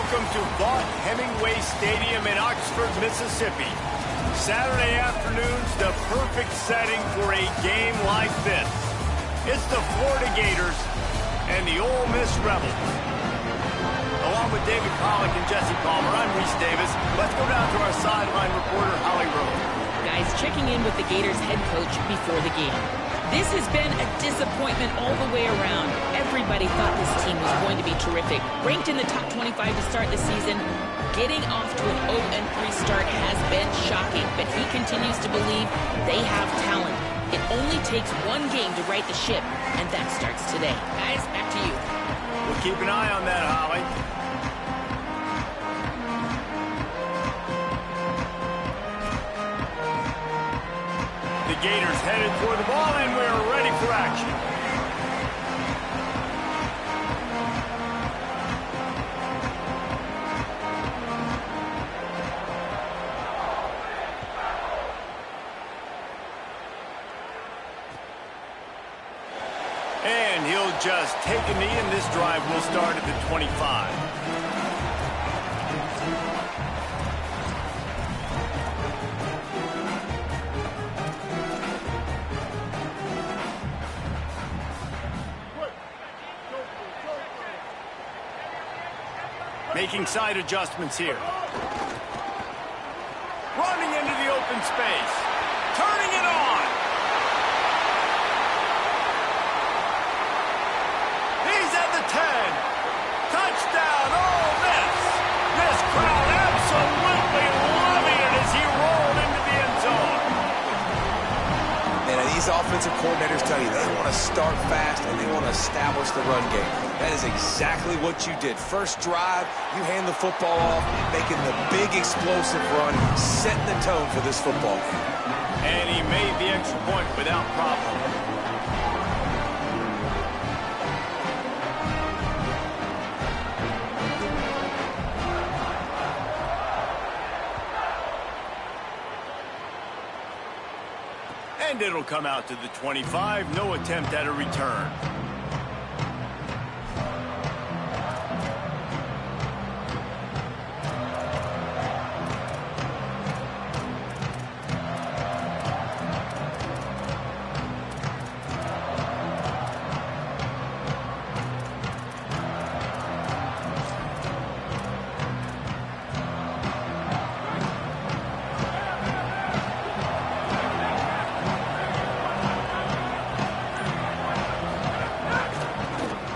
Welcome to Vaught-Hemingway Stadium in Oxford, Mississippi. Saturday afternoon's the perfect setting for a game like this. It's the Florida Gators and the Ole Miss Rebels. Along with David Pollack and Jesse Palmer, I'm Reese Davis. Let's go down to our sideline reporter, Holly Rowe. Guys, checking in with the Gators head coach before the game. This has been a disappointment all the way around. Everybody thought this team was going to be terrific. Ranked in the top 25 to start the season, getting off to an 0-3 start has been shocking, but he continues to believe they have talent. It only takes one game to right the ship, and that starts today. Guys, back to you. We'll keep an eye on that, Holly. The Gators headed for the ball, and we're ready for action. And he'll just take a knee, and this drive will start at the 25. Making side adjustments here. Running into the open space. Turning it on. He's at the 10. Touchdown, Ole Miss. This crowd absolutely loving it as he rolled into the end zone. Man, these offensive coordinators tell you they want to start fast and they want to establish the run game. That is exactly what you did. First drive, you hand the football off, making the big explosive run, setting the tone for this football game. And he made the extra point without problem. And it'll come out to the 25. No attempt at a return.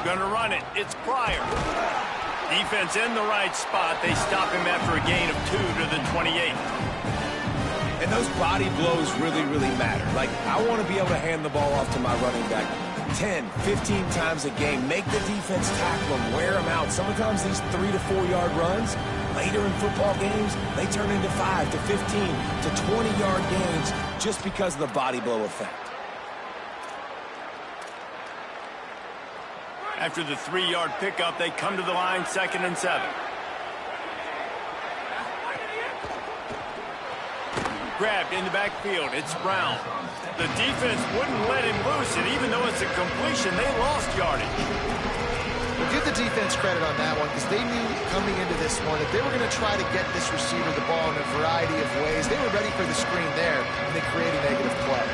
Gonna run it. It's Pryor. Defense in the right spot. They stop him after a gain of 2 to the 28. And those body blows really, really matter. Like, I want to be able to hand the ball off to my running back 10, 15 times a game. Make the defense tackle them, wear them out. Sometimes these 3 to 4 yard runs, later in football games, they turn into 5 to 15 to 20 yard gains just because of the body blow effect. After the 3-yard pickup, they come to the line, 2nd and 7. Grabbed in the backfield. It's Brown. The defense wouldn't let him loose, and even though it's a completion, they lost yardage. Well, give the defense credit on that one because they knew coming into this one that they were going to try to get this receiver the ball in a variety of ways. They were ready for the screen there, and they create a negative play.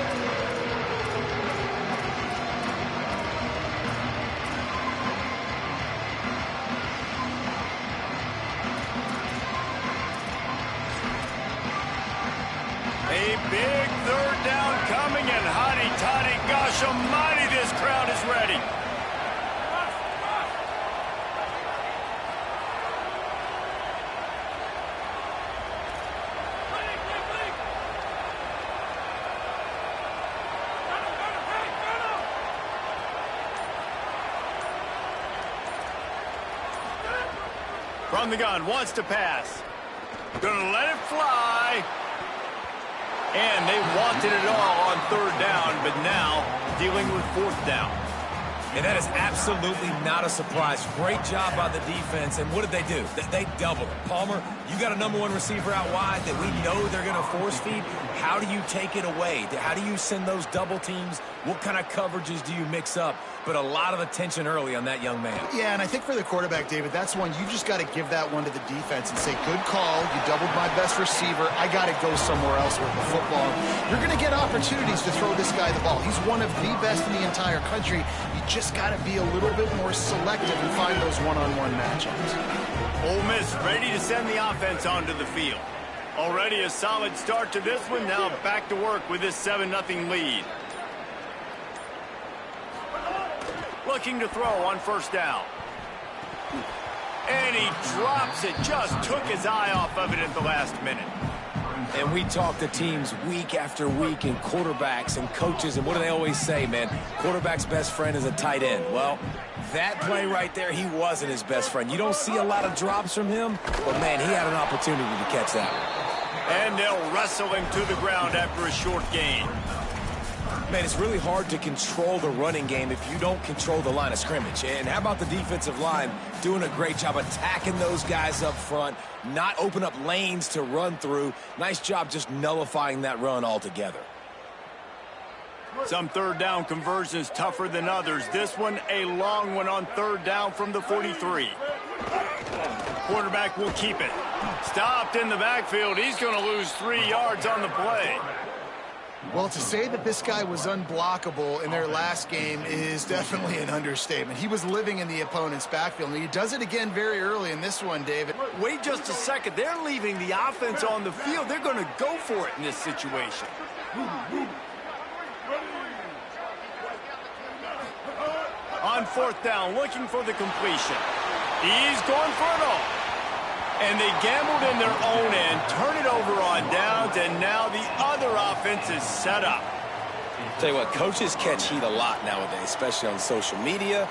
A big 3rd down coming, and hotty toddy, gosh almighty, this crowd is ready. From the gun, wants to pass. Gonna let it fly. And they wanted it all on 3rd down, but now dealing with 4th down. And that is absolutely not a surprise. Great job by the defense. And what did they do? They doubled it. Palmer, you got a #1 receiver out wide that we know they're going to force feed. How do you take it away? How do you send those double teams What kind of coverages do you mix up? But a lot of attention early on that young man. Yeah, and I think for the quarterback, David, that's one you just got to give that one to the defense and say, good call. You doubled my best receiver. I got to go somewhere else with the football. You're going to get opportunities to throw this guy the ball. He's one of the best in the entire country. You just got to be a little bit more selective and find those one-on-one matchups. Ole Miss ready to send the offense onto the field. Already a solid start to this one. Now back to work with this 7-0 lead. Looking to throw on first down. And he drops it. Just took his eye off of it at the last minute. And we talk to teams week after week and quarterbacks and coaches, and what do they always say, man? Quarterback's best friend is a tight end. Well, that play right there, he wasn't his best friend. You don't see a lot of drops from him, but, man, he had an opportunity to catch that one. And they'll wrestle him to the ground after a short gain. Man, it's really hard to control the running game if you don't control the line of scrimmage. And how about the defensive line doing a great job attacking those guys up front, not open up lanes to run through. Nice job just nullifying that run altogether. Some third down conversions tougher than others. This one a long one on third down from the 43. Quarterback will keep it. Stopped in the backfield. He's going to lose 3 yards on the play. Well, to say that this guy was unblockable in their last game is definitely an understatement. He was living in the opponent's backfield, and he does it again very early in this one, David. Wait just a second. They're leaving the offense on the field. They're going to go for it in this situation. On fourth down, looking for the completion. He's going for it all. And they gambled in their own end, turn it over on downs, and now the other offense is set up. Tell you what, coaches catch heat a lot nowadays, especially on social media.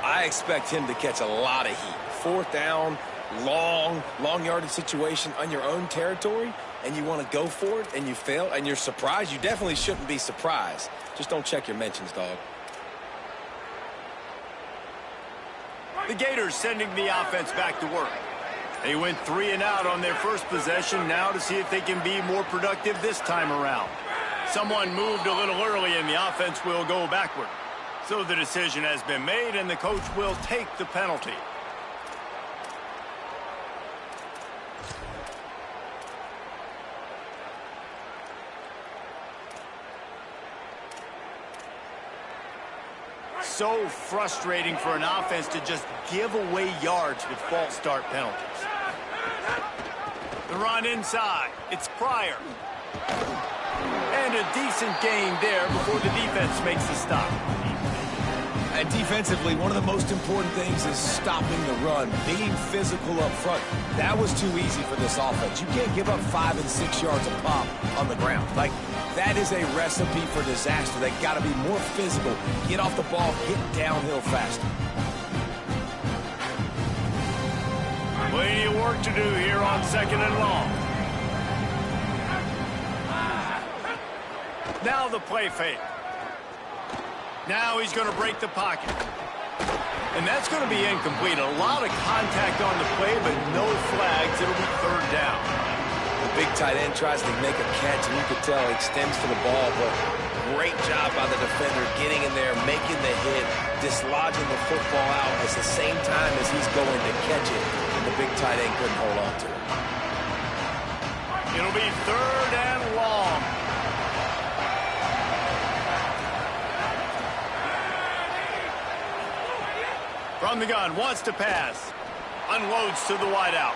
I expect him to catch a lot of heat. Fourth down, long yardage situation on your own territory, and you want to go for it, and you fail, and you're surprised. You definitely shouldn't be surprised. Just don't check your mentions, dog. The Gators sending the offense back to work. They went 3 and out on their first possession, now to see if they can be more productive this time around. Someone moved a little early and the offense will go backward. So the decision has been made and the coach will take the penalty. So frustrating for an offense to just give away yards with false start penalties. The run inside. It's Pryor. And a decent gain there before the defense makes the stop. And defensively, one of the most important things is stopping the run, being physical up front. That was too easy for this offense. You can't give up 5 and 6 yards a pop on the ground. Like, that is a recipe for disaster. They got to be more physical, get off the ball, get downhill faster. Plenty of work to do here on 2nd and long. Now the play fake. Now he's going to break the pocket. And that's going to be incomplete. A lot of contact on the play, but no flags. It'll be third down. The big tight end tries to make a catch, and you could tell he extends for the ball, but great job by the defender getting in there, making the hit, dislodging the football out at the same time as he's going to catch it, and the big tight end couldn't hold on to it. It'll be third and long. From the gun, wants to pass. Unloads to the wideout.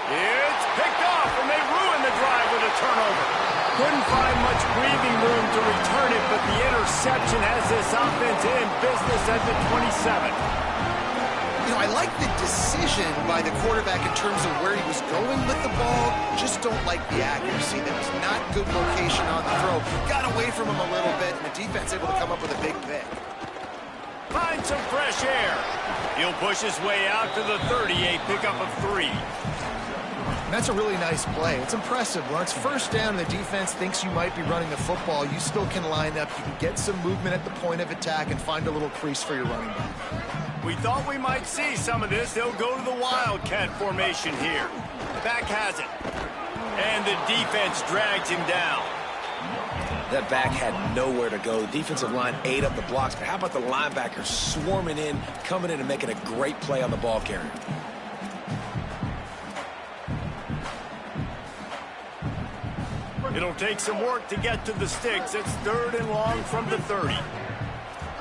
It's picked off, and they ruin the drive with a turnover. Couldn't find much breathing room to return it, but the interception has this offense in business at the 27. You know, I like the decision by the quarterback in terms of where he was going with the ball. Just don't like the accuracy. That was not good location on the throw. Got away from him a little bit, and the defense able to come up with a big pick. Find some fresh air. He'll push his way out to the 38, pickup of 3. That's a really nice play. It's impressive. When it's first down and the defense thinks you might be running the football, you still can line up. You can get some movement at the point of attack and find a little crease for your running back. We thought we might see some of this. They'll go to the Wildcat formation here. The back has it. And the defense drags him down. That back had nowhere to go. The defensive line ate up the blocks, but how about the linebackers swarming in, coming in and making a great play on the ball carrier? It'll take some work to get to the sticks. It's 3rd and long from the 30.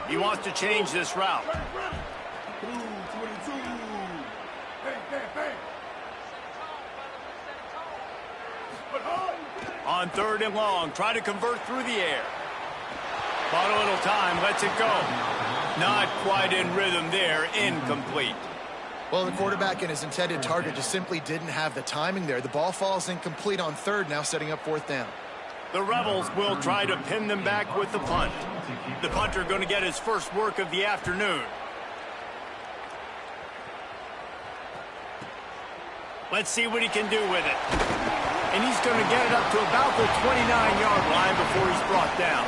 He wants to change this route. On 3rd and long, try to convert through the air. Bought a little time, lets it go. Not quite in rhythm there, incomplete. Well, the quarterback and his intended target just simply didn't have the timing there. The ball falls incomplete on 3rd, now setting up 4th down. The Rebels will try to pin them back with the punt. The punter going to get his first work of the afternoon. Let's see what he can do with it. And he's going to get it up to about the 29-yard line before he's brought down.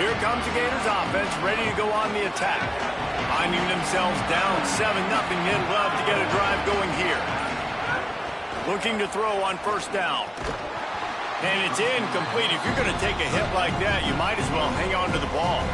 Here comes the Gators offense, ready to go on the attack. Finding themselves down 7-0, they'd love to get a drive going here. Looking to throw on 1st down. And it's incomplete. If you're going to take a hit like that, you might as well hang on to the ball.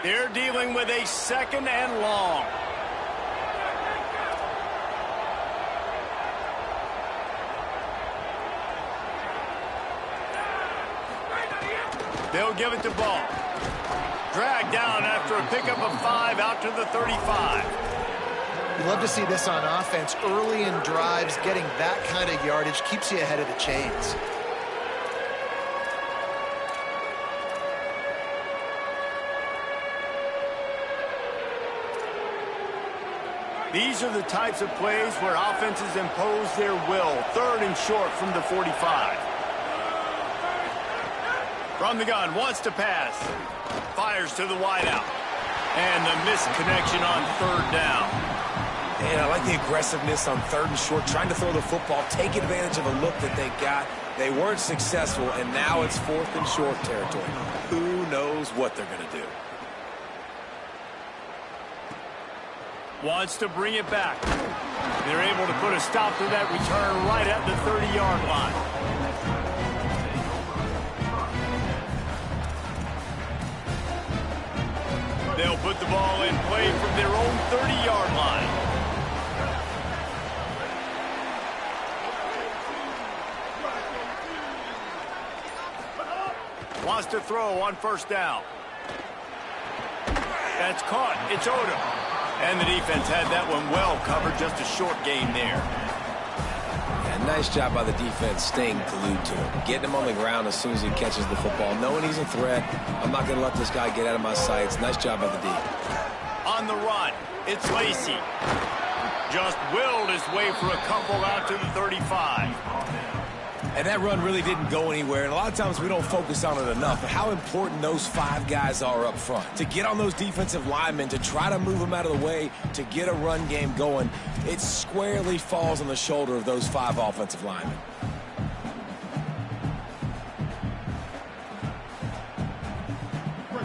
They're dealing with a 2nd and long. They'll give it to Ball. Dragged down after a pickup of 5 out to the 35. You love to see this on offense. Early in drives, getting that kind of yardage keeps you ahead of the chains. These are the types of plays where offenses impose their will. 3rd and short from the 45. From the gun, wants to pass. Fires to the wideout. And the missed connection on 3rd down. And I like the aggressiveness on 3rd and short, trying to throw the football, take advantage of a look that they got. They weren't successful, and now it's 4th and short territory. Who knows what they're going to do? Wants to bring it back. They're able to put a stop to that return right at the 30-yard line. They'll put the ball in play from their own 30-yard line. Wants to throw on 1st down. That's caught. It's Odom. And the defense had that one well covered, just a short gain there. Yeah, nice job by the defense staying glued to him. Getting him on the ground as soon as he catches the football. Knowing he's a threat, I'm not going to let this guy get out of my sights. Nice job by the D. On the run, it's Lacy. Just willed his way for a couple out to the 35. And that run really didn't go anywhere, and a lot of times we don't focus on it enough, but how important those 5 guys are up front. To get on those defensive linemen, to try to move them out of the way, to get a run game going, it squarely falls on the shoulder of those 5 offensive linemen.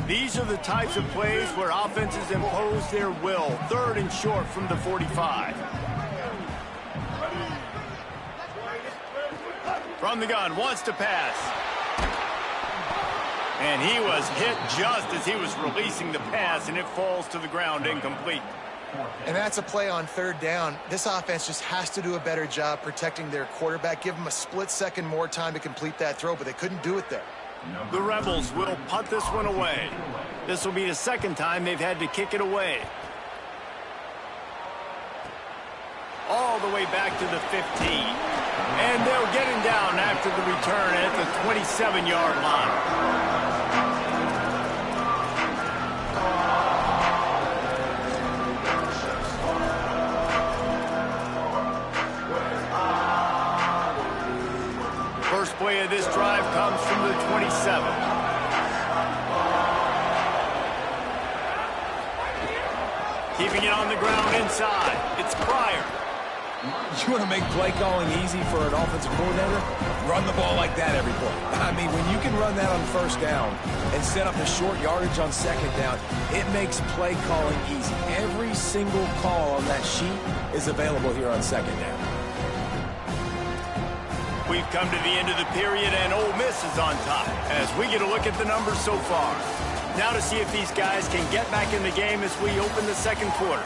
These are the types of plays where offenses impose their will. 3rd and short from the 45. From the gun, wants to pass. And he was hit just as he was releasing the pass, and it falls to the ground incomplete. And that's a play on 3rd down. This offense just has to do a better job protecting their quarterback. Give them a split second more time to complete that throw, but they couldn't do it there. The Rebels will punt this one away. This will be the 2nd time they've had to kick it away. All the way back to the 15. And they'll get him down after the return at the 27-yard line. First play of this drive comes from the 27. Keeping it on the ground inside. It's Pryor. You want to make play calling easy for an offensive coordinator? Run the ball like that every play. I mean, when you can run that on first down and set up the short yardage on second down, it makes play calling easy. Every single call on that sheet is available here on second down. We've come to the end of the period, and Ole Miss is on top as we get a look at the numbers so far. Now to see if these guys can get back in the game as we open the second quarter.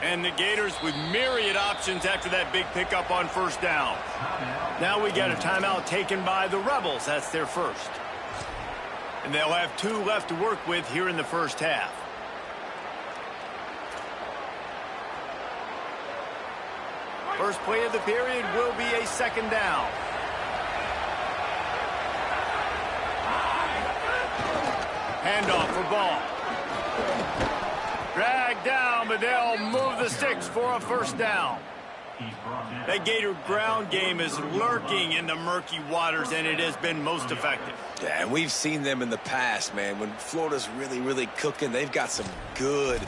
And the Gators with myriad options after that big pickup on first down. Now we got a timeout taken by the Rebels. That's their first. And they'll have 2 left to work with here in the first half. First play of the period will be a second down. Handoff for Ball. Dragged down, but they'll move the sticks for a first down. That Gator ground game is lurking in the murky waters, and it has been most effective. Yeah, and we've seen them in the past, man. When Florida's really, really cooking, they've got some good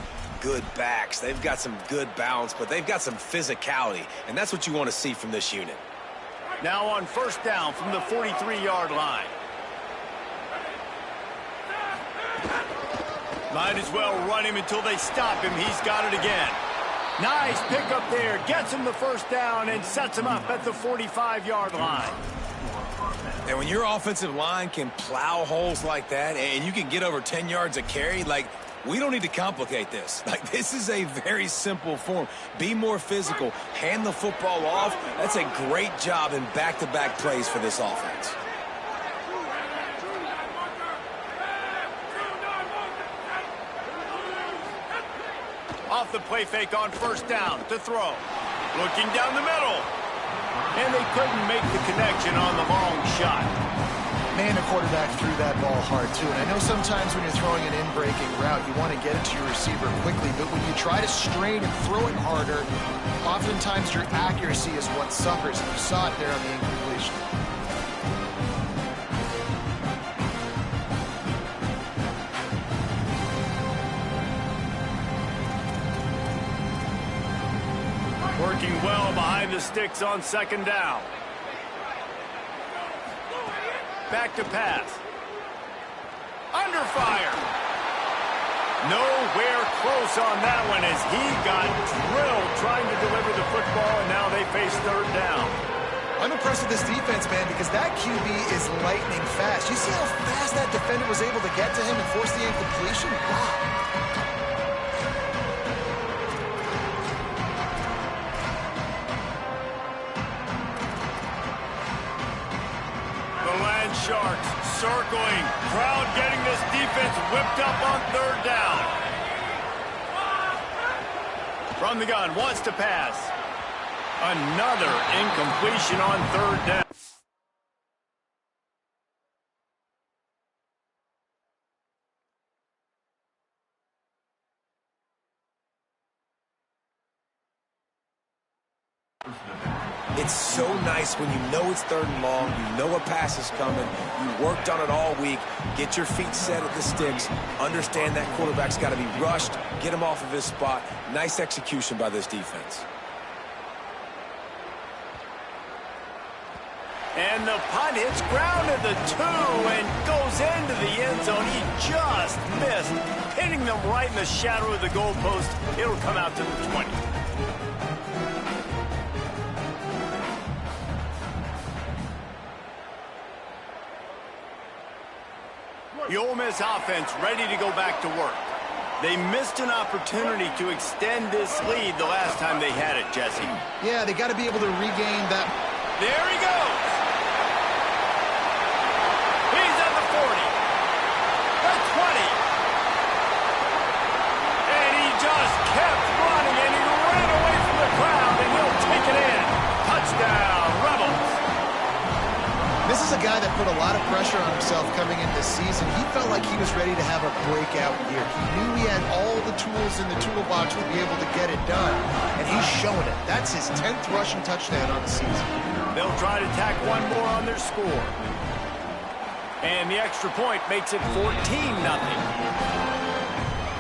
backs. They've got some good balance, but they've got some physicality, and that's what you want to see from this unit. Now on first down from the 43-yard line. Might as well run him until they stop him. He's got it again. Nice pickup there. Gets him the first down and sets him up at the 45-yard line. And when your offensive line can plow holes like that and you can get over 10 yards a carry, like, we don't need to complicate this. Like, this is a very simple form. Be more physical. Hand the football off. That's a great job in back-to-back plays for this offense. Off the play fake on first down to throw. Looking down the middle. And they couldn't make the connection on the long shot. Man, the quarterback threw that ball hard, too. And I know sometimes when you're throwing an in-breaking route, you want to get it to your receiver quickly. But when you try to strain and throw it harder, oftentimes your accuracy is what suffers. And you saw it there on the incompletion. Working well behind the sticks on second down. Back to pass. Under fire. Nowhere close on that one as he got drilled trying to deliver the football, and now they face third down. I'm impressed with this defense, man, because that QB is lightning fast. You see how fast that defender was able to get to him and force the incompletion? Wow. Sharks circling. Crowd getting this defense whipped up on third down. From the gun, wants to pass. Another incompletion on third down. It's so nice when you know it's third and long, you know a pass is coming, you worked on it all week, get your feet set at the sticks, understand that quarterback's got to be rushed, get him off of his spot. Nice execution by this defense. And the punt hits ground at the 2 and goes into the end zone. He just missed, hitting them right in the shadow of the goalpost. It'll come out to the 20. The Ole Miss offense ready to go back to work. They missed an opportunity to extend this lead the last time they had it, Jesse. Yeah, they got to be able to regain that. There he goes. He's at the 40. The 20. And he just kept running, and he ran away from the crowd, and he'll take it in. Touchdown, Rebels. This is a guy that put a lot of pressure on himself coming into this season. He felt like he was ready to have a breakout year. He knew he had all the tools in the toolbox to be able to get it done, and he's showing it. That's his 10th rushing touchdown on the season. They'll try to tack one more on their score. And the extra point makes it 14-0.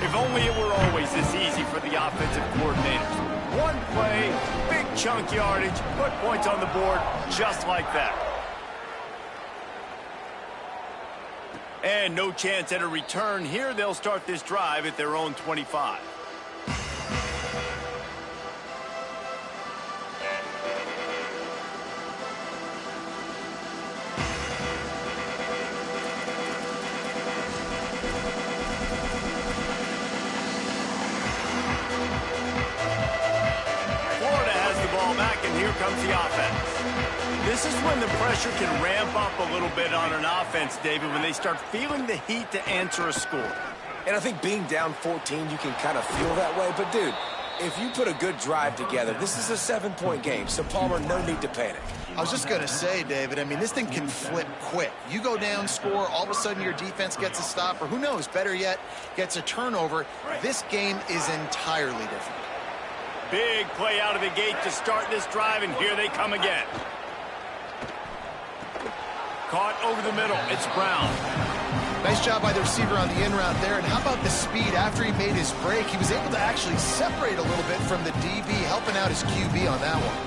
If only it were always this easy for the offensive coordinators. One play, big chunk yardage, put points on the board just like that. And no chance at a return here. They'll start this drive at their own 25. Florida has the ball back, and here comes the offense. This is when the pressure can ramp up a little bit on an offense, David, when they start feeling the heat to answer a score. And I think being down 14, you can kind of feel that way. But, dude, if you put a good drive together, this is a 7-point game, so, Palmer, no need to panic. I was just going to say, David, I mean, this thing can flip quick. You go down, score, all of a sudden your defense gets a stop, or who knows, better yet, gets a turnover. This game is entirely different. Big play out of the gate to start this drive, and here they come again. Caught over the middle. It's Brown. Nice job by the receiver on the in route there. And how about the speed after he made his break? He was able to actually separate a little bit from the DB, helping out his QB on that one.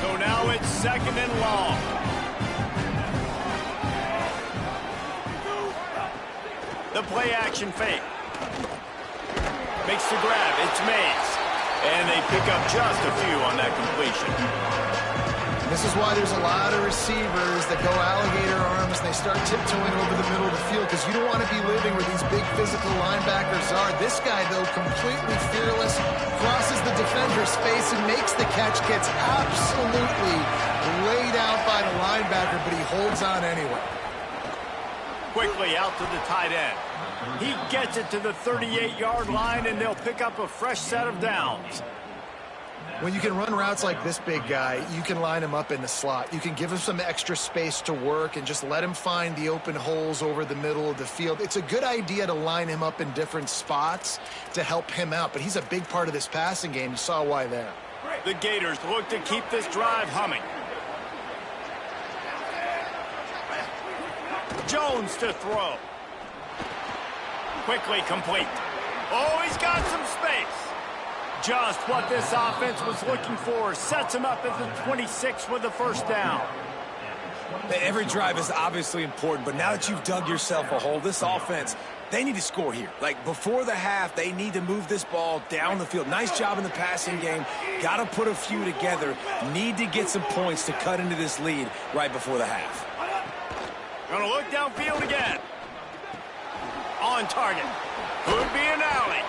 So now it's second and long. The play action fake. Makes the grab. It's Mays. And they pick up just a few on that completion. This is why there's a lot of receivers that go alligator arms and they start tiptoeing over the middle of the field because you don't want to be living where these big physical linebackers are. This guy, though, completely fearless, crosses the defender's face and makes the catch, gets absolutely laid out by the linebacker, but he holds on anyway. Quickly out to the tight end. He gets it to the 38-yard line, and they'll pick up a fresh set of downs. When you can run routes like this big guy, you can line him up in the slot. You can give him some extra space to work and just let him find the open holes over the middle of the field. It's a good idea to line him up in different spots to help him out, but he's a big part of this passing game. You saw why there. The Gators look to keep this drive humming. Jones to throw. Quickly complete. Oh, he's got some space. Just what this offense was looking for. Sets him up at the 26 with the first down. Every drive is obviously important, but now that you've dug yourself a hole, this offense, they need to score here. Like, before the half, they need to move this ball down the field. Nice job in the passing game. Got to put a few together. Need to get some points to cut into this lead right before the half. Gonna look downfield again. On target. Could be an alley.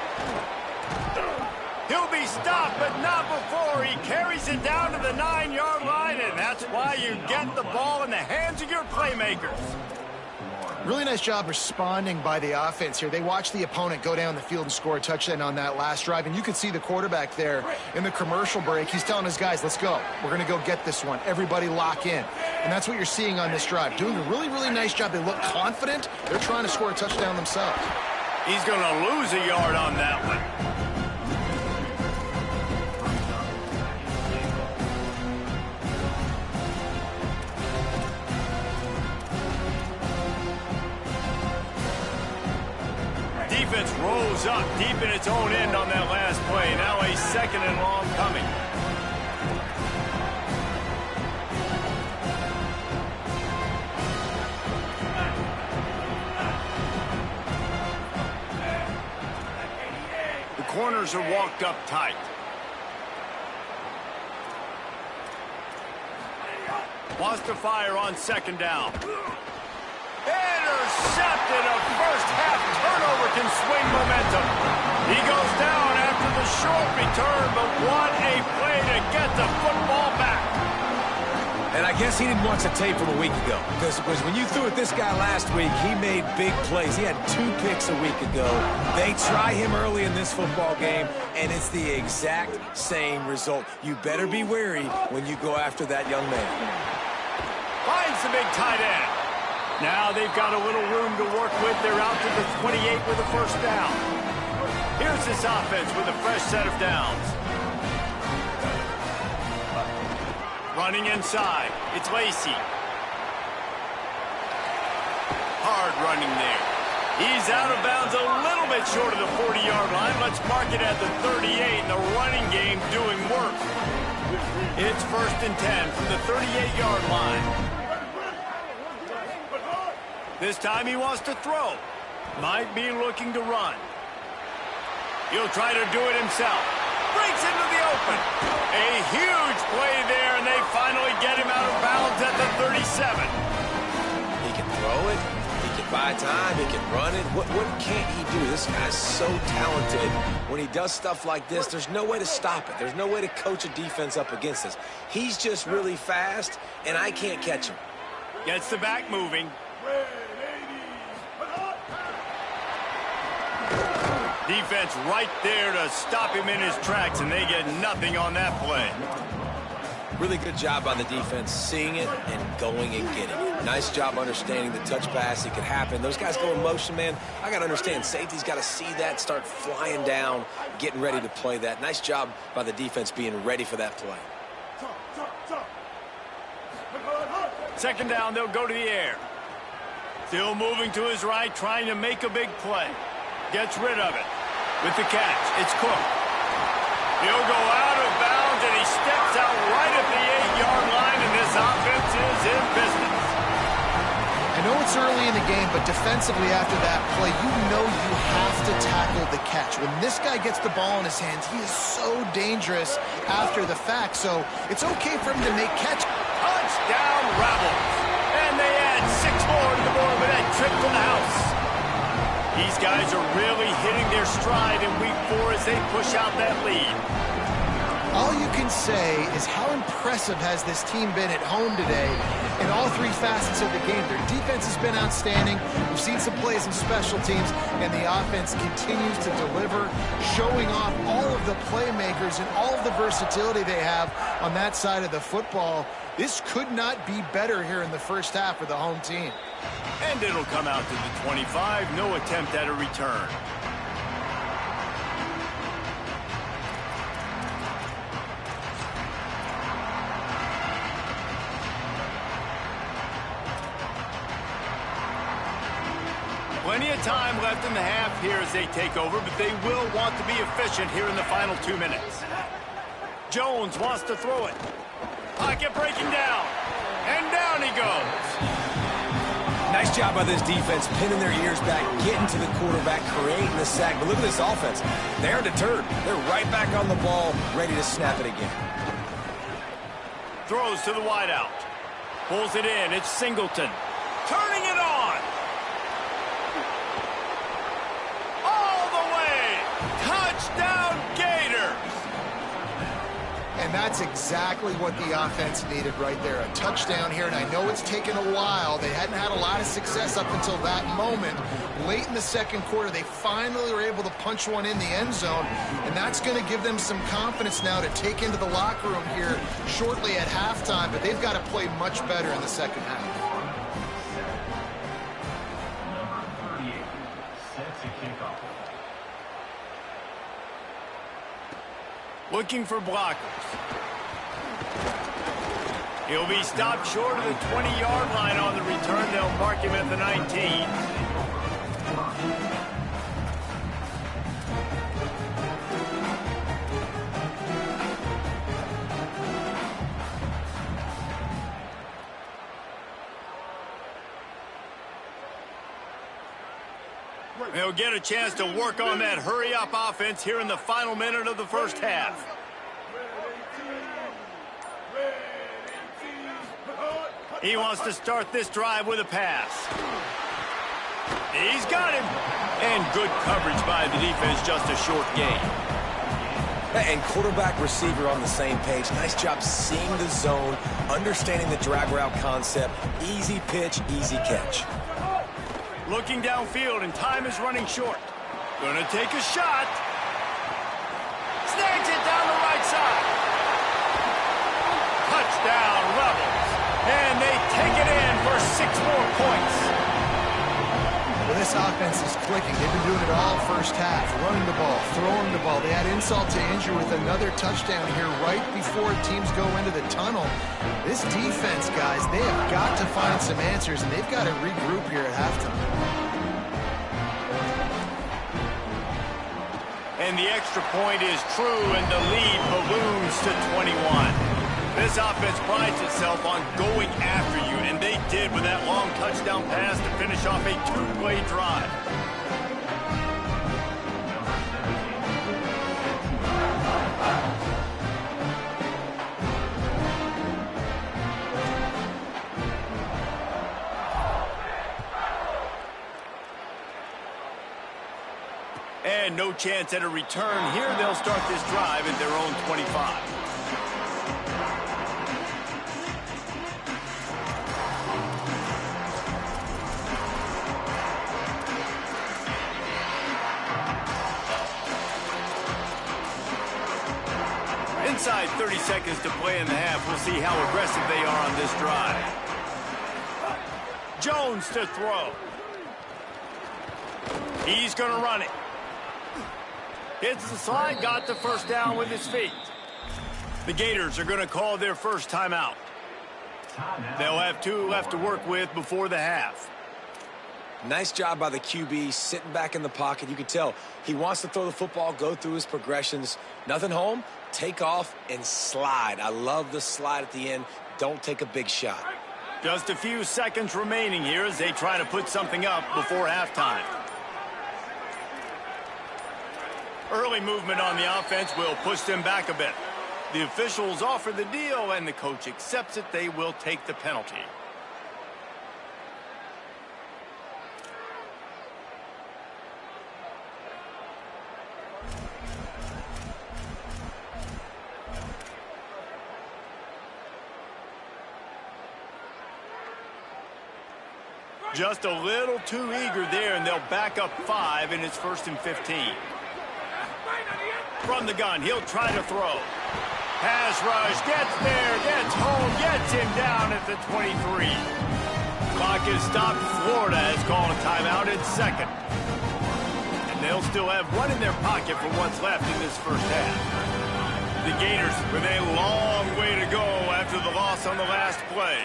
He'll be stopped, but not before he carries it down to the 9-yard line, and that's why you get the ball in the hands of your playmakers. Really nice job responding by the offense here. They watched the opponent go down the field and score a touchdown on that last drive, and you can see the quarterback there in the commercial break. He's telling his guys, let's go. We're going to go get this one. Everybody lock in. And that's what you're seeing on this drive. Doing a really, really nice job. They look confident. They're trying to score a touchdown themselves. He's going to lose a yard on that one. Defense rolls up deep in its own end on that last play. Now a second and long coming. The corners are walked up tight. Wants to fire on second down. Intercepted. A first-half turnover can swing momentum. He goes down after the short return, but what a play to get the football back. And I guess he didn't watch the tape from a week ago. Because when you threw at this guy last week, he made big plays. He had 2 picks a week ago. They try him early in this football game, and it's the exact same result. You better be wary when you go after that young man. Finds the big tight end. Now they've got a little room to work with. They're out to the 28 with a first down. Here's this offense with a fresh set of downs. Running inside, it's Lacy. Hard running there. He's out of bounds a little bit short of the 40-yard line. Let's mark it at the 38, and the running game doing work. It's 1st and 10 from the 38-yard line. This time he wants to throw. Might be looking to run. He'll try to do it himself. Breaks into the open. A huge play there, and they finally get him out of bounds at the 37. He can throw it. He can buy time. He can run it. What can't he do? This guy's so talented. When he does stuff like this, there's no way to stop it. There's no way to coach a defense up against this. He's just really fast, and I can't catch him. Gets the back moving. Defense right there to stop him in his tracks, and they get nothing on that play. Really good job on the defense, seeing it and going and getting it. Nice job understanding the touch pass. It could happen. Those guys go in motion, man. I got to understand, safety's got to see that, start flying down, getting ready to play that. Nice job by the defense being ready for that play. 2nd down, they'll go to the air. Still moving to his right, trying to make a big play. Gets rid of it. With the catch, it's Cook. He'll go out of bounds, and he steps out right at the 8-yard line, and this offense is in business. I know it's early in the game, but defensively after that play, you know you have to tackle the catch. When this guy gets the ball in his hands, he is so dangerous after the fact, so it's okay for him to make catch. Touchdown, Rebels. And they add 6 more to the board with that trip to the house. These guys are really hitting their stride in week 4 as they push out that lead. All you can say is how impressive has this team been at home today in all 3 facets of the game. Their defense has been outstanding. We've seen some plays in special teams, and the offense continues to deliver, showing off all of the playmakers and all of the versatility they have on that side of the football. This could not be better here in the first half for the home team. And it'll come out to the 25. No attempt at a return. Plenty of time left in the half here as they take over, but they will want to be efficient here in the final 2 minutes. Jones wants to throw it. Pocket breaking down. And down he goes. Nice job by this defense, pinning their ears back, getting to the quarterback, creating the sack. But look at this offense. They're deterred. They're right back on the ball, ready to snap it again. Throws to the wideout. Pulls it in. It's Singleton. Turning it on. All the way. Touchdown Gators. And that's exactly what the offense needed right there. A touchdown here, and I know it's taken a while. They hadn't had a lot of success up until that moment. Late in the second quarter, they finally were able to punch one in the end zone, and that's going to give them some confidence now to take into the locker room here shortly at halftime, but they've got to play much better in the second half. Looking for blockers. He'll be stopped short of the 20-yard line on the return. They'll mark him at the 19. They'll get a chance to work on that hurry-up offense here in the final minute of the first half. He wants to start this drive with a pass. He's got him. And good coverage by the defense, just a short gain. And quarterback receiver on the same page. Nice job seeing the zone, understanding the drag route concept. Easy pitch, easy catch. Looking downfield, and time is running short. Gonna take a shot. Snags it down the right side. Touchdown Rebels. And they take it in for 6 more points. Well, this offense is clicking. They've been doing it all first half. Running the ball, throwing the ball. They had insult to injury with another touchdown here right before teams go into the tunnel. This defense, guys, they have got to find some answers, and they've got to regroup here at halftime. And the extra point is true, and the lead balloons to 21. This offense prides itself on going after you, and they did with that long touchdown pass to finish off a 2-play drive. And no chance at a return here. They'll start this drive at their own 25. Inside 30 seconds to play in the half. We'll see how aggressive they are on this drive. Jones to throw. He's going to run it. Hits the slide, got the first down with his feet. The Gators are going to call their first timeout. They'll have 2 left to work with before the half. Nice job by the QB, sitting back in the pocket. You can tell he wants to throw the football, go through his progressions. Nothing home, take off, and slide. I love the slide at the end. Don't take a big shot. Just a few seconds remaining here as they try to put something up before halftime. Early movement on the offense will push them back a bit. The officials offer the deal, and the coach accepts it. They will take the penalty. Just a little too eager there, and they'll back up 5, and it's 1st and 15. From the gun, he'll try to throw. Pass rush, gets there, gets home, gets him down at the 23. Clock is stopped. Florida has called a timeout at 2nd. And they'll still have 1 in their pocket for what's left in this first half. The Gators with a long way to go after the loss on the last play.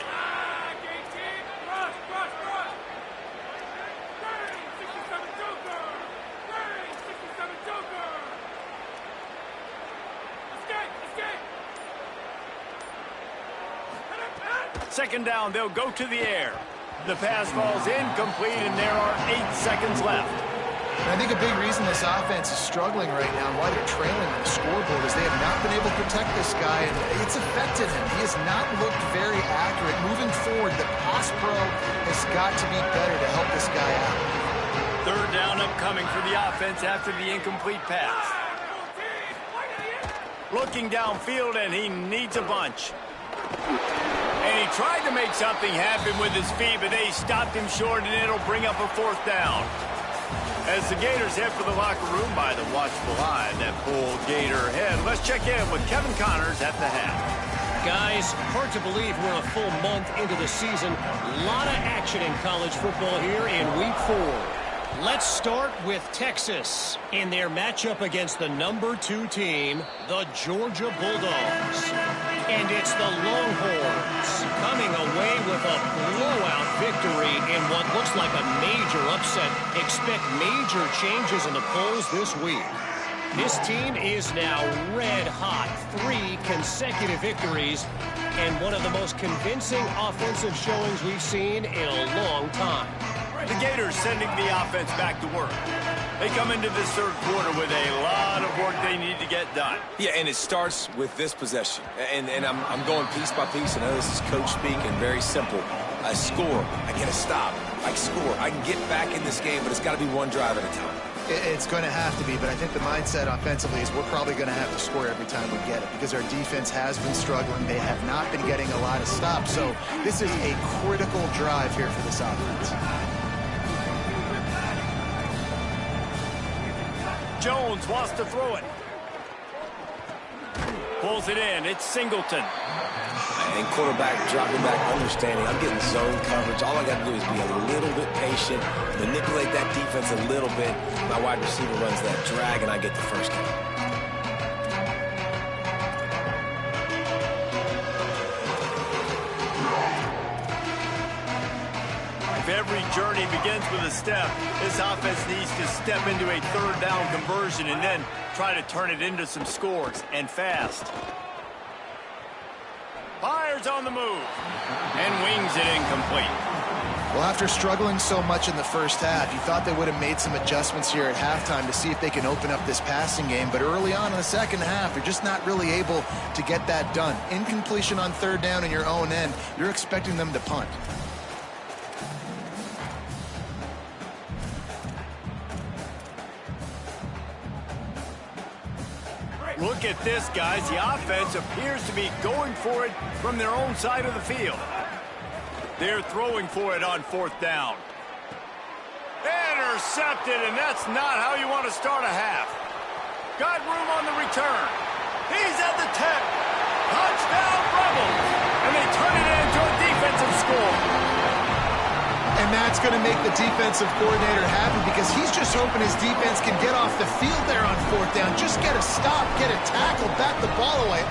Second down, they'll go to the air. The pass falls incomplete, and there are 8 seconds left. And I think a big reason this offense is struggling right now and why they're trailing on the scoreboard is they have not been able to protect this guy, and it's affected him. He has not looked very accurate. Moving forward, the pass pro has got to be better to help this guy out. 3rd down upcoming for the offense after the incomplete pass. Looking downfield, and he needs a bunch. And he tried to make something happen with his feet, but they stopped him short, and it'll bring up a 4th down. As the Gators head for the locker room by the watchful eye, that full Gator head. Let's check in with Kevin Connors at the half. Guys, hard to believe we're a full month into the season. A lot of action in college football here in Week 4. Let's start with Texas in their matchup against the number 2 team, the Georgia Bulldogs. And it's the Longhorns coming away with a blowout victory in what looks like a major upset. Expect major changes in the polls this week. This team is now red hot, 3 consecutive victories, and one of the most convincing offensive showings we've seen in a long time. The Gators sending the offense back to work. They come into this third quarter with a lot of work they need to get done. Yeah, and it starts with this possession. And I'm going piece by piece. I know this is coach speak and very simple. I score. I get a stop. I score. I can get back in this game, but it's got to be one drive at a time. It's going to have to be, but I think the mindset offensively is we're probably going to have to score every time we get it because our defense has been struggling. They have not been getting a lot of stops, so this is a critical drive here for this offense. Jones wants to throw it. Pulls it in. It's Singleton. And quarterback dropping back, understanding. I'm getting zone coverage. All I got to do is be a little bit patient, manipulate that defense a little bit. My wide receiver runs that drag, and I get the first down. If every journey begins with a step, this offense needs to step into a third down conversion and then try to turn it into some scores, and fast. Fires on the move and wings it incomplete. Well, after struggling so much in the first half, you thought they would have made some adjustments here at halftime to see if they can open up this passing game. But early on in the second half, they're just not really able to get that done. Incompletion on third down in your own end, you're expecting them to punt. Look at this, guys. The offense appears to be going for it from their own side of the field. They're throwing for it on fourth down. Intercepted, and that's not how you want to start a half. Got room on the return. He's at the 10. Touchdown Rebels. And they turn it into a defensive score. And that's going to make the defensive coordinator happy because he's just hoping his defense can get off the field there on fourth down. Just get a stop, get a tackle, bat the ball away.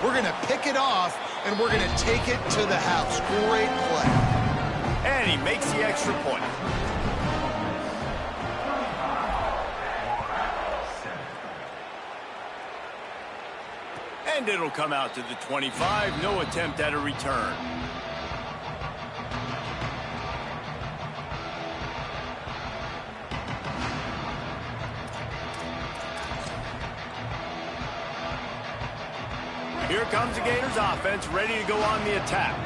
We're going to pick it off, and we're going to take it to the house. Great play. And he makes the extra point. And it'll come out to the 25. No attempt at a return. Here comes the Gators offense, ready to go on the attack.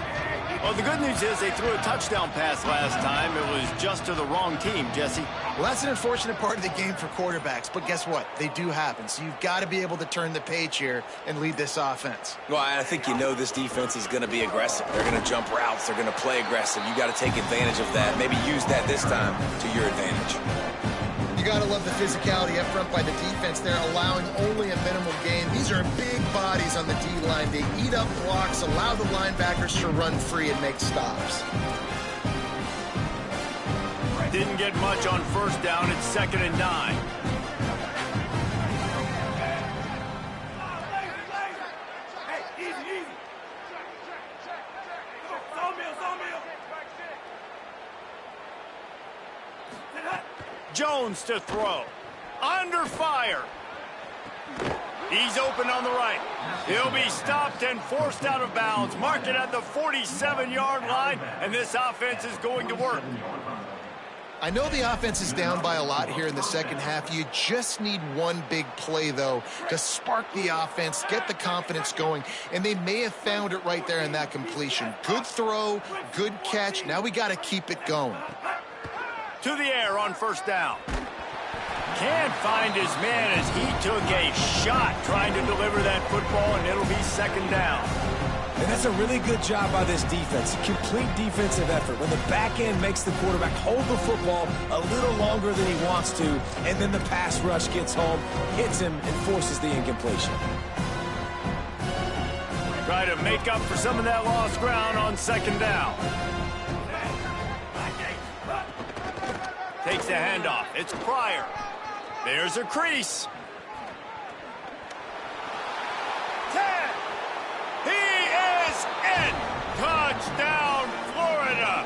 Well, the good news is they threw a touchdown pass last time. It was just to the wrong team, Jesse. Well, that's an unfortunate part of the game for quarterbacks, but guess what? They do happen, so you've got to be able to turn the page here and lead this offense. Well, I think you know this defense is going to be aggressive. They're going to jump routes. They're going to play aggressive. You got to take advantage of that. Maybe use that this time to your advantage. You got to love the physicality up front by the defense. They're allowing only a minimal gain. These are big bodies on the D-line. They eat up blocks, allow the linebackers to run free and make stops. Didn't get much on first down. It's 2nd and 9. Jones to throw. Under fire. He's open on the right. He'll be stopped and forced out of bounds. Mark it at the 47-yard line, and this offense is going to work. I know the offense is down by a lot here in the second half. You just need one big play, though, to spark the offense, get the confidence going, and they may have found it right there in that completion. Good throw, good catch. Now we got to keep it going. To the air on first down. Can't find his man as he took a shot trying to deliver that football, and it'll be 2nd down. And that's a really good job by this defense. Complete defensive effort. When the back end makes the quarterback hold the football a little longer than he wants to, and then the pass rush gets home, hits him, and forces the incompletion. Try to make up for some of that lost ground on 2nd down. Takes the handoff. It's Pryor. There's a crease. 10. He is in. Touchdown, Florida.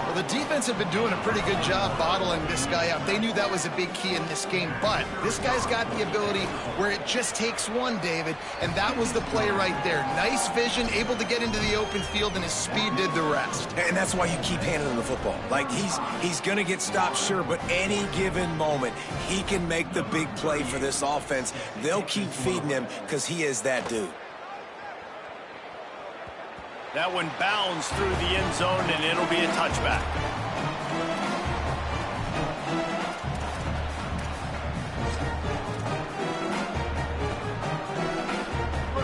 Well, The defense had been doing a pretty good job bottling this guy up. They knew that was a big key in this game, but this guy's got the ability where it just takes one, David, and that was the play right there. Nice vision, able to get into the open field, and his speed did the rest. And that's why you keep handing him the football. Like, he's going to get stopped, sure, but any given moment, he can make the big play for this offense. They'll keep feeding him because he is that dude. That one bounds through the end zone, and it'll be a touchback.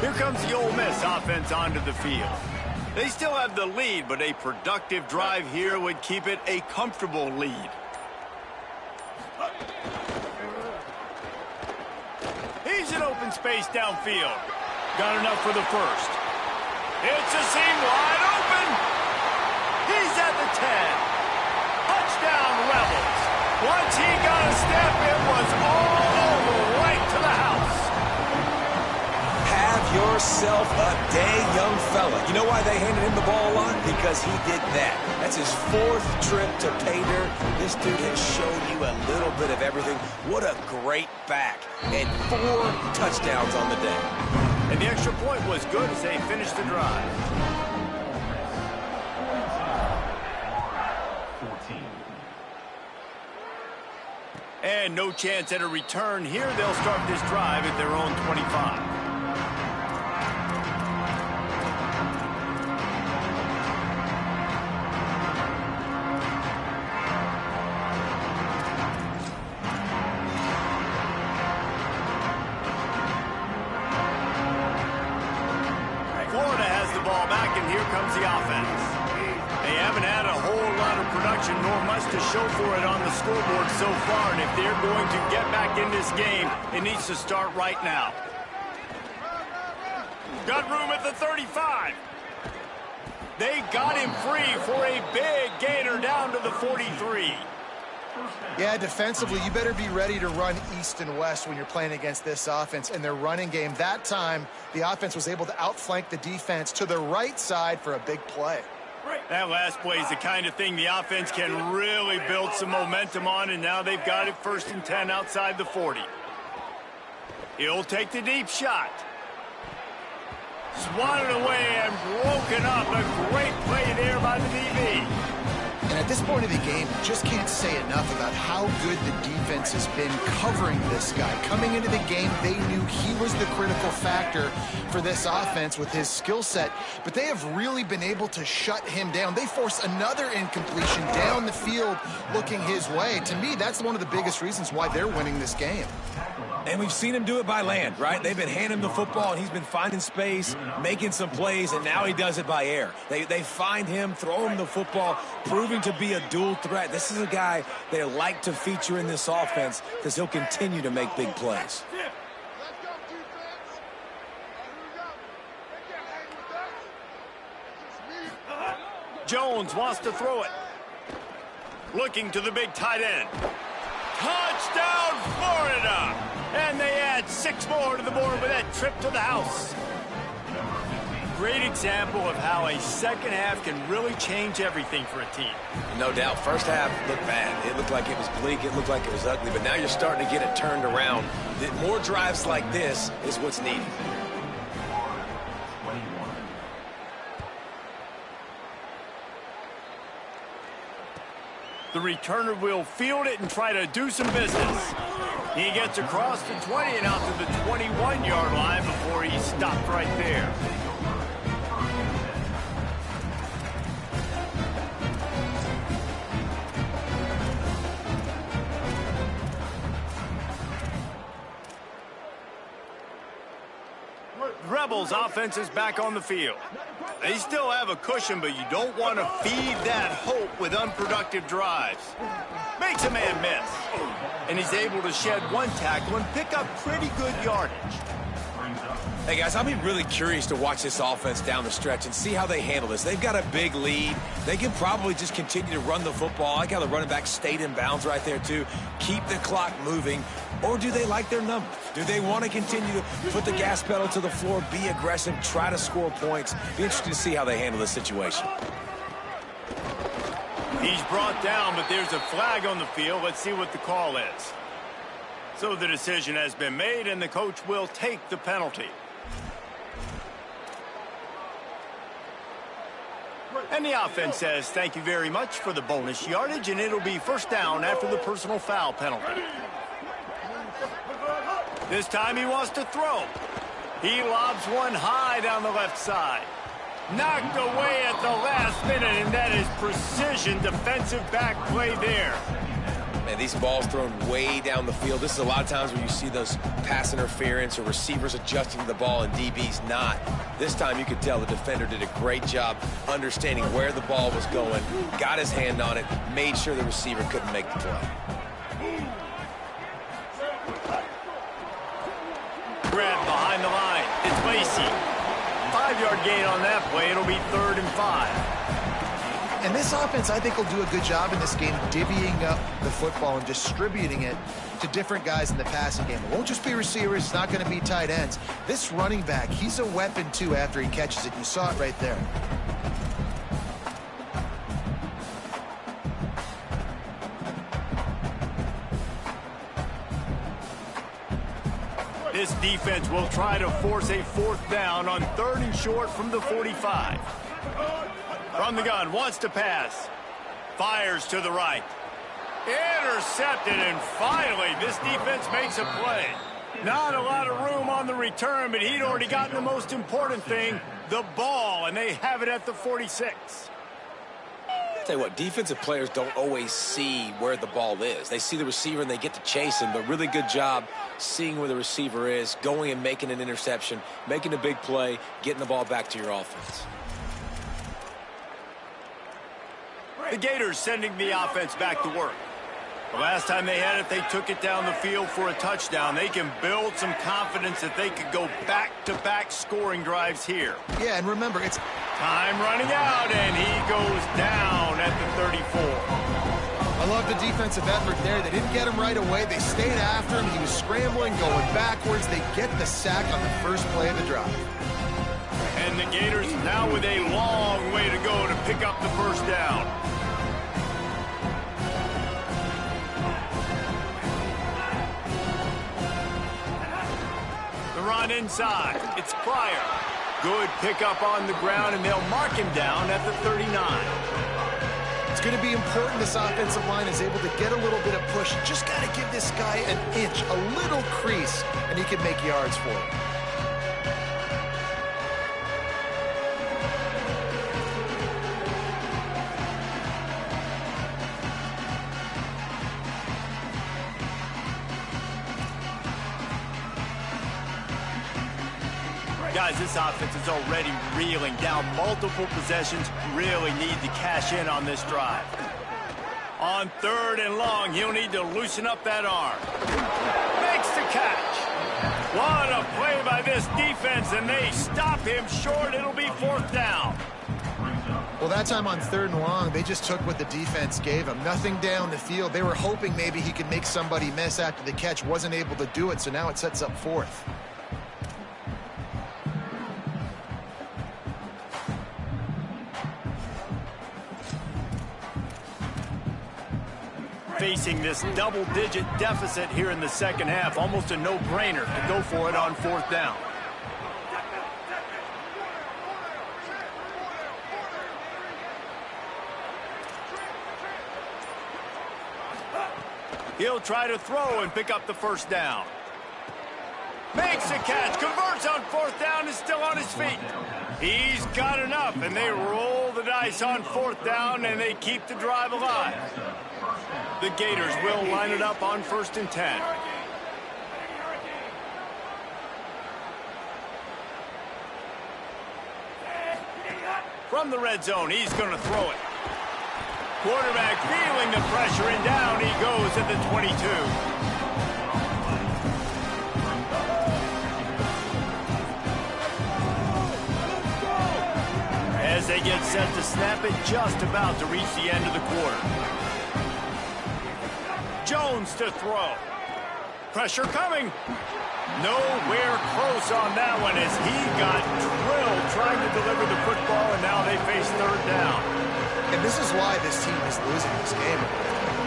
Here comes the Ole Miss offense onto the field. They still have the lead, but a productive drive here would keep it a comfortable lead. He's in open space downfield. Got enough for the first. It's a seam wide open. He's at the 10. Touchdown, Rebels. Once he got a step, it was all over right to the house. Have yourself a day, young fella. You know why they handed him the ball a lot? Because he did that. That's his 4th trip to pay dirt. This dude has shown you a little bit of everything. What a great back. And 4 touchdowns on the day. And the extra point was good as they finished the drive. And no chance at a return here. They'll start this drive at their own 25. The offense. They haven't had a whole lot of production nor much to show for it on the scoreboard so far, and if they're going to get back in this game, it needs to start right now. Got room at the 35. They got him free for a big gainer down to the 43. Yeah, defensively, you better be ready to run east and west when you're playing against this offense. And their running game, that time, the offense was able to outflank the defense to the right side for a big play. That last play is the kind of thing the offense can really build some momentum on, and now they've got it 1st and 10 outside the 40. He'll take the deep shot. Swatted away and broken up. A great play there by the DB. And at this point of the game, just can't say enough about how good the defense has been covering this guy. Coming into the game, they knew he was the critical factor for this offense with his skill set, but they have really been able to shut him down. They force another incompletion down the field looking his way. To me, that's one of the biggest reasons why they're winning this game. And we've seen him do it by land, right? They've been handing him the football, and he's been finding space, making some plays, and now he does it by air. They find him, throw him the football, proving to be a dual threat. This is a guy they like to feature in this offense because he'll continue to make big plays. Jones wants to throw it. Looking to the big tight end. Touchdown, Florida! And they add 6 more to the board with that trip to the house. Great example of how a second half can really change everything for a team. No doubt. First half looked bad. It looked like it was bleak. It looked like it was ugly. But now you're starting to get it turned around. More drives like this is what's needed. The returner will field it and try to do some business. He gets across the 20 and out to the 21-yard line before he stopped right there. Rebels offense is back on the field. They still have a cushion, but you don't want to feed that hope with unproductive drives. Makes a man miss. And he's able to shed one tackle and pick up pretty good yardage. Hey, guys, I'll be really curious to watch this offense down the stretch and see how they handle this. They've got a big lead. They can probably just continue to run the football. I like how the running back stayed in bounds right there, too. Keep the clock moving. Or do they like their number? Do they want to continue to put the gas pedal to the floor, be aggressive, try to score points? Be interesting to see how they handle this situation. He's brought down, but there's a flag on the field. Let's see what the call is. So the decision has been made, and the coach will take the penalty. And the offense says thank you very much for the bonus yardage, and it'll be first down after the personal foul penalty. This time he wants to throw. He lobs one high down the left side. Knocked away at the last minute, and that is precision defensive back play there. Man, these balls thrown way down the field. This is a lot of times where you see those pass interference or receivers adjusting to the ball and DBs not. This time you could tell the defender did a great job understanding where the ball was going, got his hand on it, made sure the receiver couldn't make the play. Grab behind the line. It's Lacy. 5-yard gain on that play. It'll be 3rd and 5. And this offense, I think, will do a good job in this game divvying up the football and distributing it to different guys in the passing game. It won't just be receivers. It's not going to be tight ends. This running back, he's a weapon, too, after he catches it. You saw it right there. This defense will try to force a 4th down on 3rd and short from the 45. From the gun, wants to pass. Fires to the right. Intercepted, and finally, this defense makes a play. Not a lot of room on the return, but he'd already gotten the most important thing, the ball, and they have it at the 46. Tell you what, defensive players don't always see where the ball is. They see the receiver and they get to chase him, but really good job seeing where the receiver is, going and making an interception, making a big play, getting the ball back to your offense. The Gators sending the offense back to work. The last time they had it, they took it down the field for a touchdown. They can build some confidence that they could go back-to-back scoring drives here. Yeah, and remember, it's time running out, and he goes down at the 34. I love the defensive effort there. They didn't get him right away. They stayed after him. He was scrambling, going backwards. They get the sack on the first play of the drive. And the Gators now with a long way to go to pick up the first down. The run inside. It's Pryor. Good pickup on the ground, and they'll mark him down at the 39. It's going to be important this offensive line is able to get a little bit of push. Just got to give this guy an inch, a little crease, and he can make yards for it. Guys, this offense is already reeling down multiple possessions. Really need to cash in on this drive. On 3rd and long, he'll need to loosen up that arm. Makes the catch. What a play by this defense, and they stop him short. It'll be 4th down. Well, that time on 3rd and long, they just took what the defense gave him. Nothing down the field. They were hoping maybe he could make somebody miss after the catch. Wasn't able to do it, so now it sets up 4th. Facing this double-digit deficit here in the second half, almost a no-brainer to go for it on 4th down. He'll try to throw and pick up the first down. Makes a catch, converts on 4th down, is still on his feet. He's got enough, and they roll the dice on 4th down, and they keep the drive alive. The Gators will line it up on 1st and 10. From the red zone, he's going to throw it. Quarterback feeling the pressure, and down he goes at the 22. As they get set to snap it, just about to reach the end of the quarter. Jones to throw. Pressure coming. Nowhere close on that one as he got drilled trying to deliver the football, and now they face 3rd down. And this This is why this team is losing this game.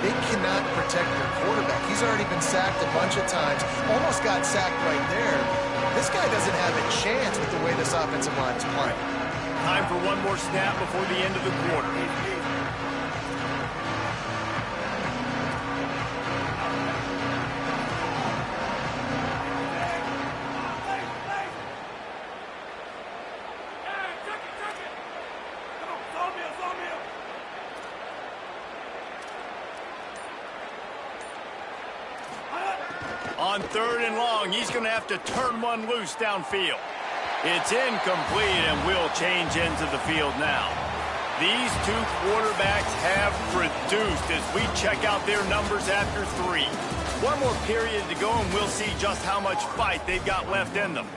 They cannot protect their quarterback. He's already been sacked a bunch of times, almost got sacked right there. This guy doesn't have a chance with the way this offensive line is playing. Time for one more snap before the end of the quarter. On 3rd and long, he's going to have to turn one loose downfield. It's incomplete, and we'll change ends of the field now. These two quarterbacks have produced as we check out their numbers after 3. One more period to go, and we'll see just how much fight they've got left in them.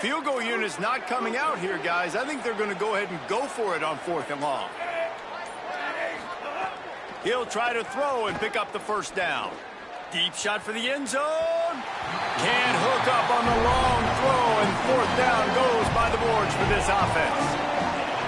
Field goal unit's not coming out here, guys. I think they're going to go ahead and go for it on 4th and long. He'll try to throw and pick up the first down. Deep shot for the end zone. Can't hook up on the long throw, and 4th down goes by the boards for this offense.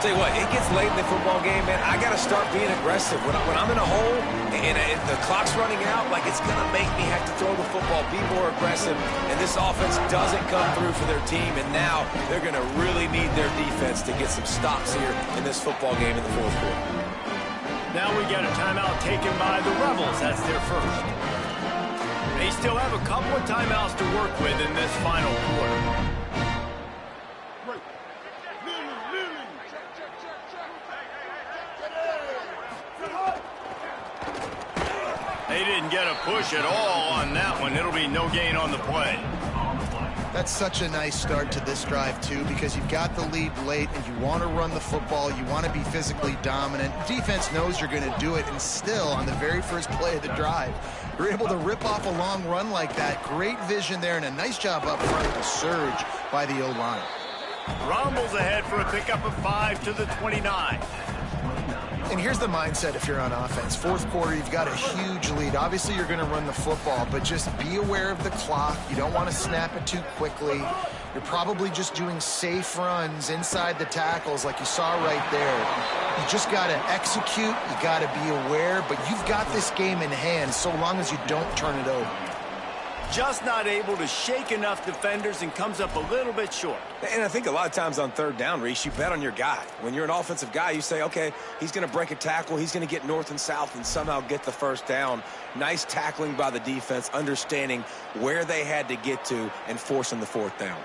Tell you what, it gets late in the football game, man. I got to start being aggressive. When I'm in a hole and the clock's running out, like, it's going to make me have to throw the football, be more aggressive, and this offense doesn't come through for their team, and now they're going to really need their defense to get some stops here in this football game in the 4th quarter. Now we get a timeout taken by the Rebels. That's their first. They still have a couple of timeouts to work with in this final quarter. They didn't get a push at all on that one. It'll be no gain on the play. That's such a nice start to this drive, too, because you've got the lead late and you want to run the football. You want to be physically dominant. Defense knows you're going to do it, and still, on the very first play of the drive, you're able to rip off a long run like that. Great vision there, and a nice job up front of the surge by the O-line. Rumbles ahead for a pickup of 5 to the 29. And here's the mindset if you're on offense. 4th quarter, you've got a huge lead. Obviously, you're going to run the football, but just be aware of the clock. You don't want to snap it too quickly. You're probably just doing safe runs inside the tackles like you saw right there. You just got to execute. You got to be aware, but you've got this game in hand so long as you don't turn it over. Just not able to shake enough defenders and comes up a little bit short. And I think a lot of times on 3rd down, Reese, you bet on your guy. When you're an offensive guy, you say, okay, he's going to break a tackle, he's going to get north and south and somehow get the first down. Nice tackling by the defense, understanding where they had to get to and forcing the 4th down.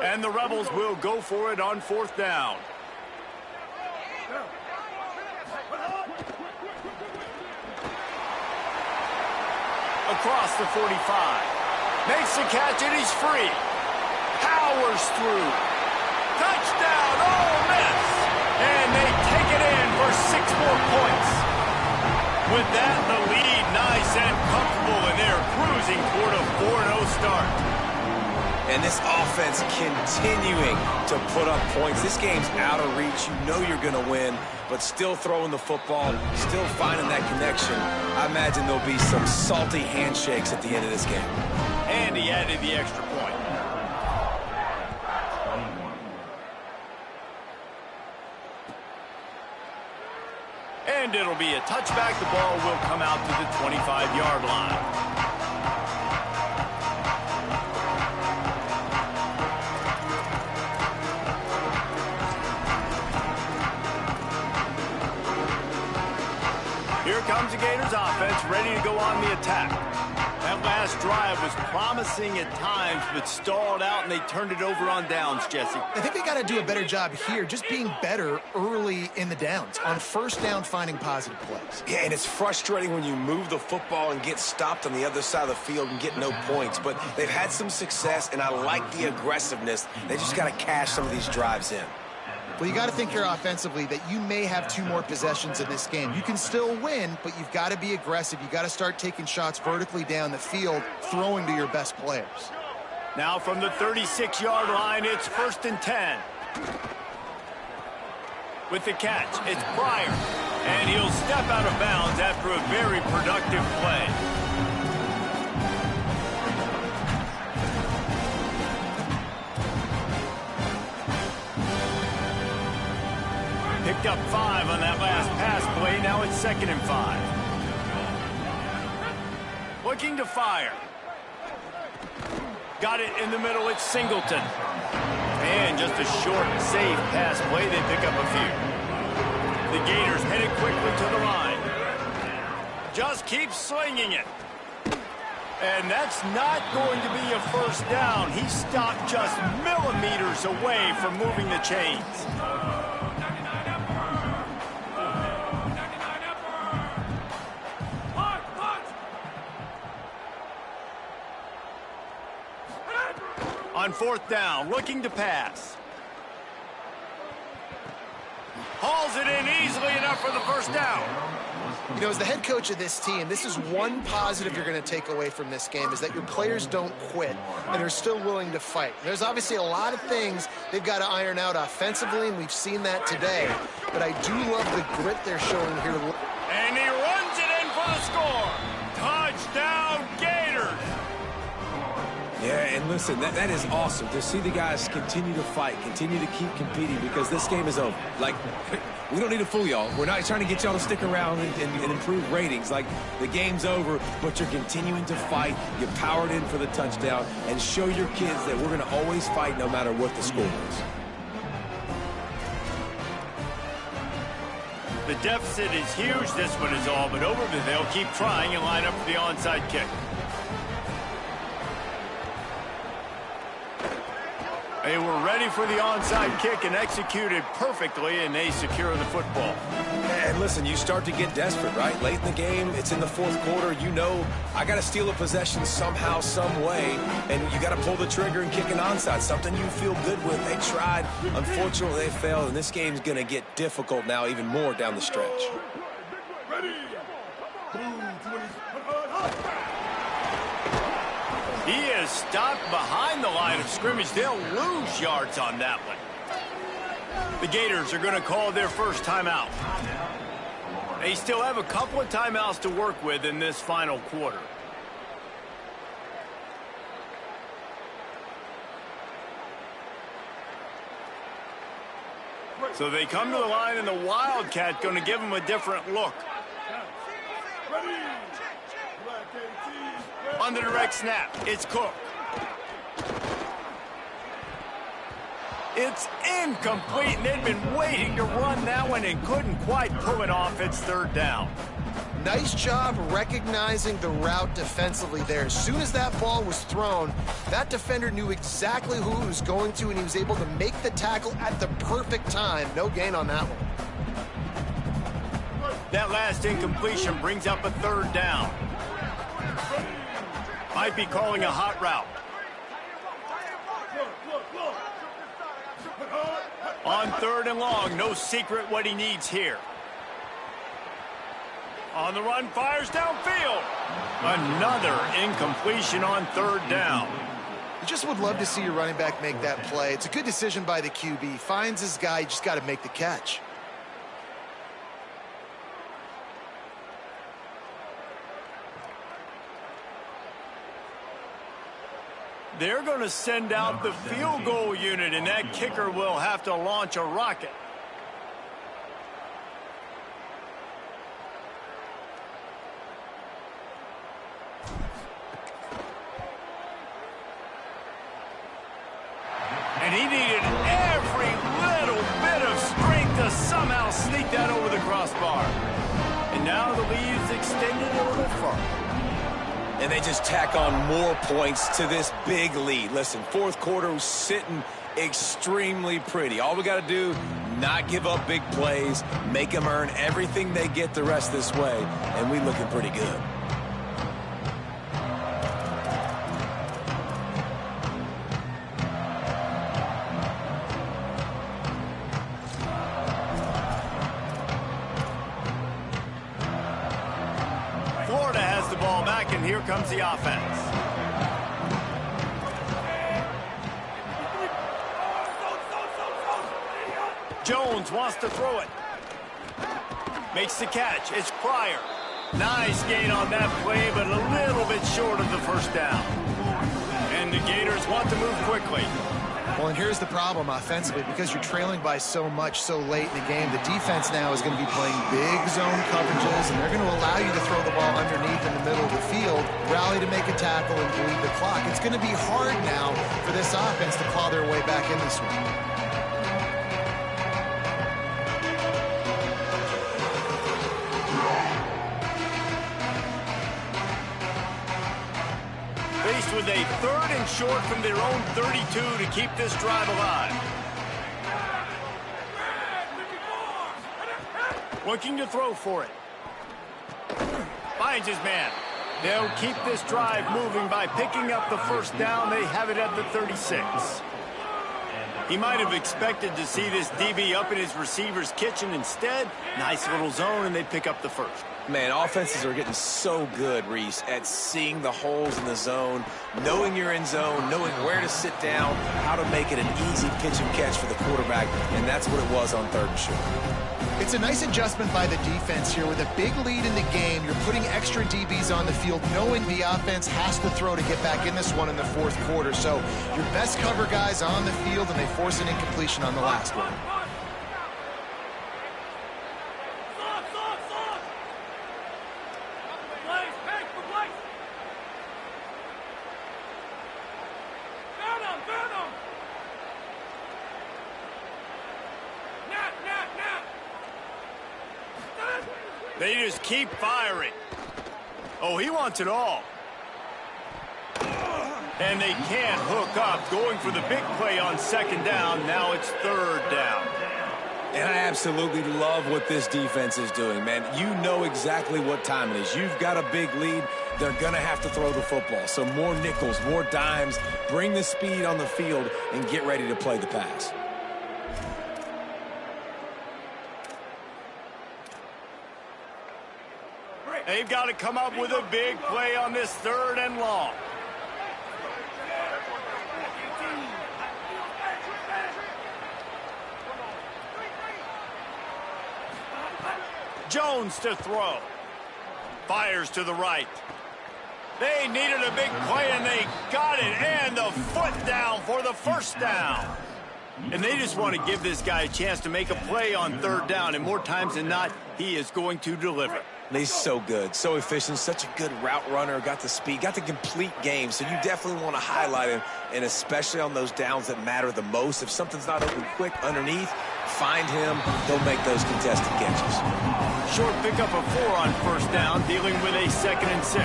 And the Rebels will go for it on 4th down. Across the 45. Makes the catch, and he's free. Powers through. Touchdown, Ole Miss! And they take it in for 6 more points. With that, the lead nice and comfortable, and they're cruising toward a 4-0 start. And this offense continuing to put up points. This game's out of reach. You know you're going to win, but still throwing the football, still finding that connection. I imagine there'll be some salty handshakes at the end of this game. And he added the extra point. And it'll be a touchback. The ball will come out to the 25-yard line. Here comes the Gators offense, ready to go on the attack. That last drive was promising at times, but stalled out, and they turned it over on downs, Jesse. I think they got to do a better job here, just being better early in the downs, on 1st down finding positive plays. Yeah, and it's frustrating when you move the football and get stopped on the other side of the field and get no points, but they've had some success, and I like the aggressiveness. They just got to cash some of these drives in. Well, you got to think here offensively that you may have 2 more possessions in this game. You can still win, but you've got to be aggressive. You've got to start taking shots vertically down the field, throwing to your best players. Now from the 36-yard line, it's 1st and 10. With the catch, it's Pryor. And he'll step out of bounds after a very productive play. Picked up 5 on that last pass play. Now it's 2nd and 5. Looking to fire. Got it in the middle. It's Singleton. And just a short, safe pass play. They pick up a few. The Gators headed quickly to the line. Just keep slinging it. And that's not going to be a first down. He stopped just millimeters away from moving the chains. On 4th down, looking to pass. Hauls it in easily enough for the first down. You know, as the head coach of this team, this is one positive you're going to take away from this game, is that your players don't quit and are still willing to fight. There's obviously a lot of things they've got to iron out offensively, and we've seen that today. But I do love the grit they're showing here. And he runs it in for the score. Touchdown, Gators. Yeah, and listen, that is awesome to see the guys continue to fight, continue to keep competing, because this game is over. Like, we don't need to fool y'all. We're not trying to get y'all to stick around and improve ratings. Like, the game's over, but you're continuing to fight. You powered in for the touchdown, and show your kids that we're going to always fight no matter what the score is. The deficit is huge. This one is all but over, but they'll keep trying and line up for the onside kick. They were ready for the onside kick and executed perfectly, and they secure the football. And listen, you start to get desperate, right? Late in the game, it's in the 4th quarter. You know, I got to steal a possession somehow, some way, and you got to pull the trigger and kick an onside, something you feel good with. They tried. Unfortunately, they failed, and this game's going to get difficult now, even more down the stretch. He is stopped behind the line of scrimmage. They'll lose yards on that one. The Gators are going to call their first timeout. They still have a couple of timeouts to work with in this final quarter. So they come to the line, and the Wildcat going to give them a different look. On the direct snap, it's Cook. It's incomplete, and they'd been waiting to run that one and couldn't quite pull it off. It's 3rd down. Nice job recognizing the route defensively there. As soon as that ball was thrown, that defender knew exactly who he was going to, and he was able to make the tackle at the perfect time. No gain on that one. That last incompletion brings up a 3rd down. Might be calling a hot route. On 3rd and long, no secret what he needs here. On the run, fires downfield. Another incompletion on 3rd down. You just would love to see your running back make that play. It's a good decision by the QB. Finds his guy, you just got to make the catch. They're going to send out the field goal unit, and that kicker will have to launch a rocket. And he needed every little bit of strength to somehow sneak that over the crossbar. And now the lead is extended a little further. And they just tack on more points to this big lead. Listen, 4th quarter was sitting extremely pretty. All we got to do, not give up big plays, make them earn everything they get the rest this way, and we looking pretty good. Florida has the ball back, and here comes the offense. Jones wants to throw it. Makes the catch. It's Pryor. Nice gain on that play, but a little bit short of the first down. And the Gators want to move quickly. Well, and here's the problem offensively. Because you're trailing by so much so late in the game, the defense now is going to be playing big zone coverages, and they're going to allow you to throw the ball underneath in the middle of the field, rally to make a tackle, and bleed the clock. It's going to be hard now for this offense to claw their way back in this one. Faced with a 3rd and short from their own 32 to keep this drive alive. Looking to throw for it. Finds his man. They'll keep this drive moving by picking up the first down. They have it at the 36. He might have expected to see this DB up in his receiver's kitchen. Instead, nice little zone, and they pick up the first. Man, offenses are getting so good, Reese, at seeing the holes in the zone, knowing you're in zone, knowing where to sit down, how to make it an easy pitch and catch for the quarterback, and that's what it was on 3rd and short. It's a nice adjustment by the defense here. With a big lead in the game, you're putting extra DBs on the field, knowing the offense has to throw to get back in this one in the 4th quarter. So your best cover guys on the field, and they force an incompletion on the last one. They just keep firing. Oh, he wants it all. And they can't hook up, going for the big play on 2nd down. Now it's 3rd down. And I absolutely love what this defense is doing, man. You know exactly what time it is. You've got a big lead. They're going to have to throw the football. So more nickels, more dimes, bring the speed on the field, and get ready to play the pass. They've got to come up with a big play on this 3rd and long. Jones to throw. Fires to the right. They needed a big play, and they got it. And the foot down for the first down. And they just want to give this guy a chance to make a play on 3rd down. And more times than not, he is going to deliver. He's so good, so efficient, such a good route runner, got the speed, got the complete game, so you definitely want to highlight him, and especially on those downs that matter the most. If something's not open quick underneath, find him, he'll make those contested catches. Short pickup of 4 on 1st down, dealing with a 2nd and 6.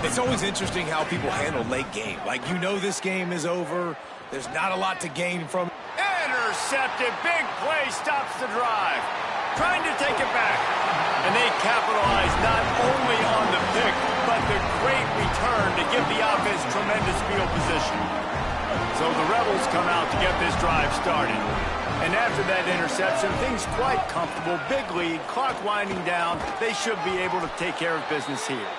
It's always interesting how people handle late game. Like, you know this game is over, there's not a lot to gain from. Intercepted, big play, stops the drive. Trying to take it back. And they capitalize not only on the pick, but the great return to give the offense tremendous field position. So the Rebels come out to get this drive started. And after that interception, things quite comfortable. Big lead, clock winding down. They should be able to take care of business here.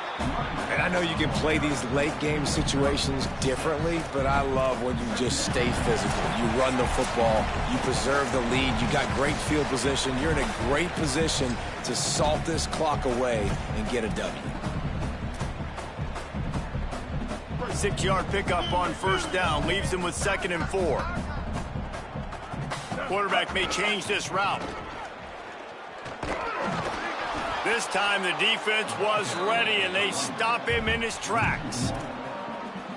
And I know you can play these late game situations differently, but I love when you just stay physical. You run the football, you preserve the lead, you got great field position. You're in a great position to salt this clock away and get a W. 6-yard pickup on 1st down, leaves him with 2nd and 4. Quarterback may change this route. This time the defense was ready, and they stop him in his tracks.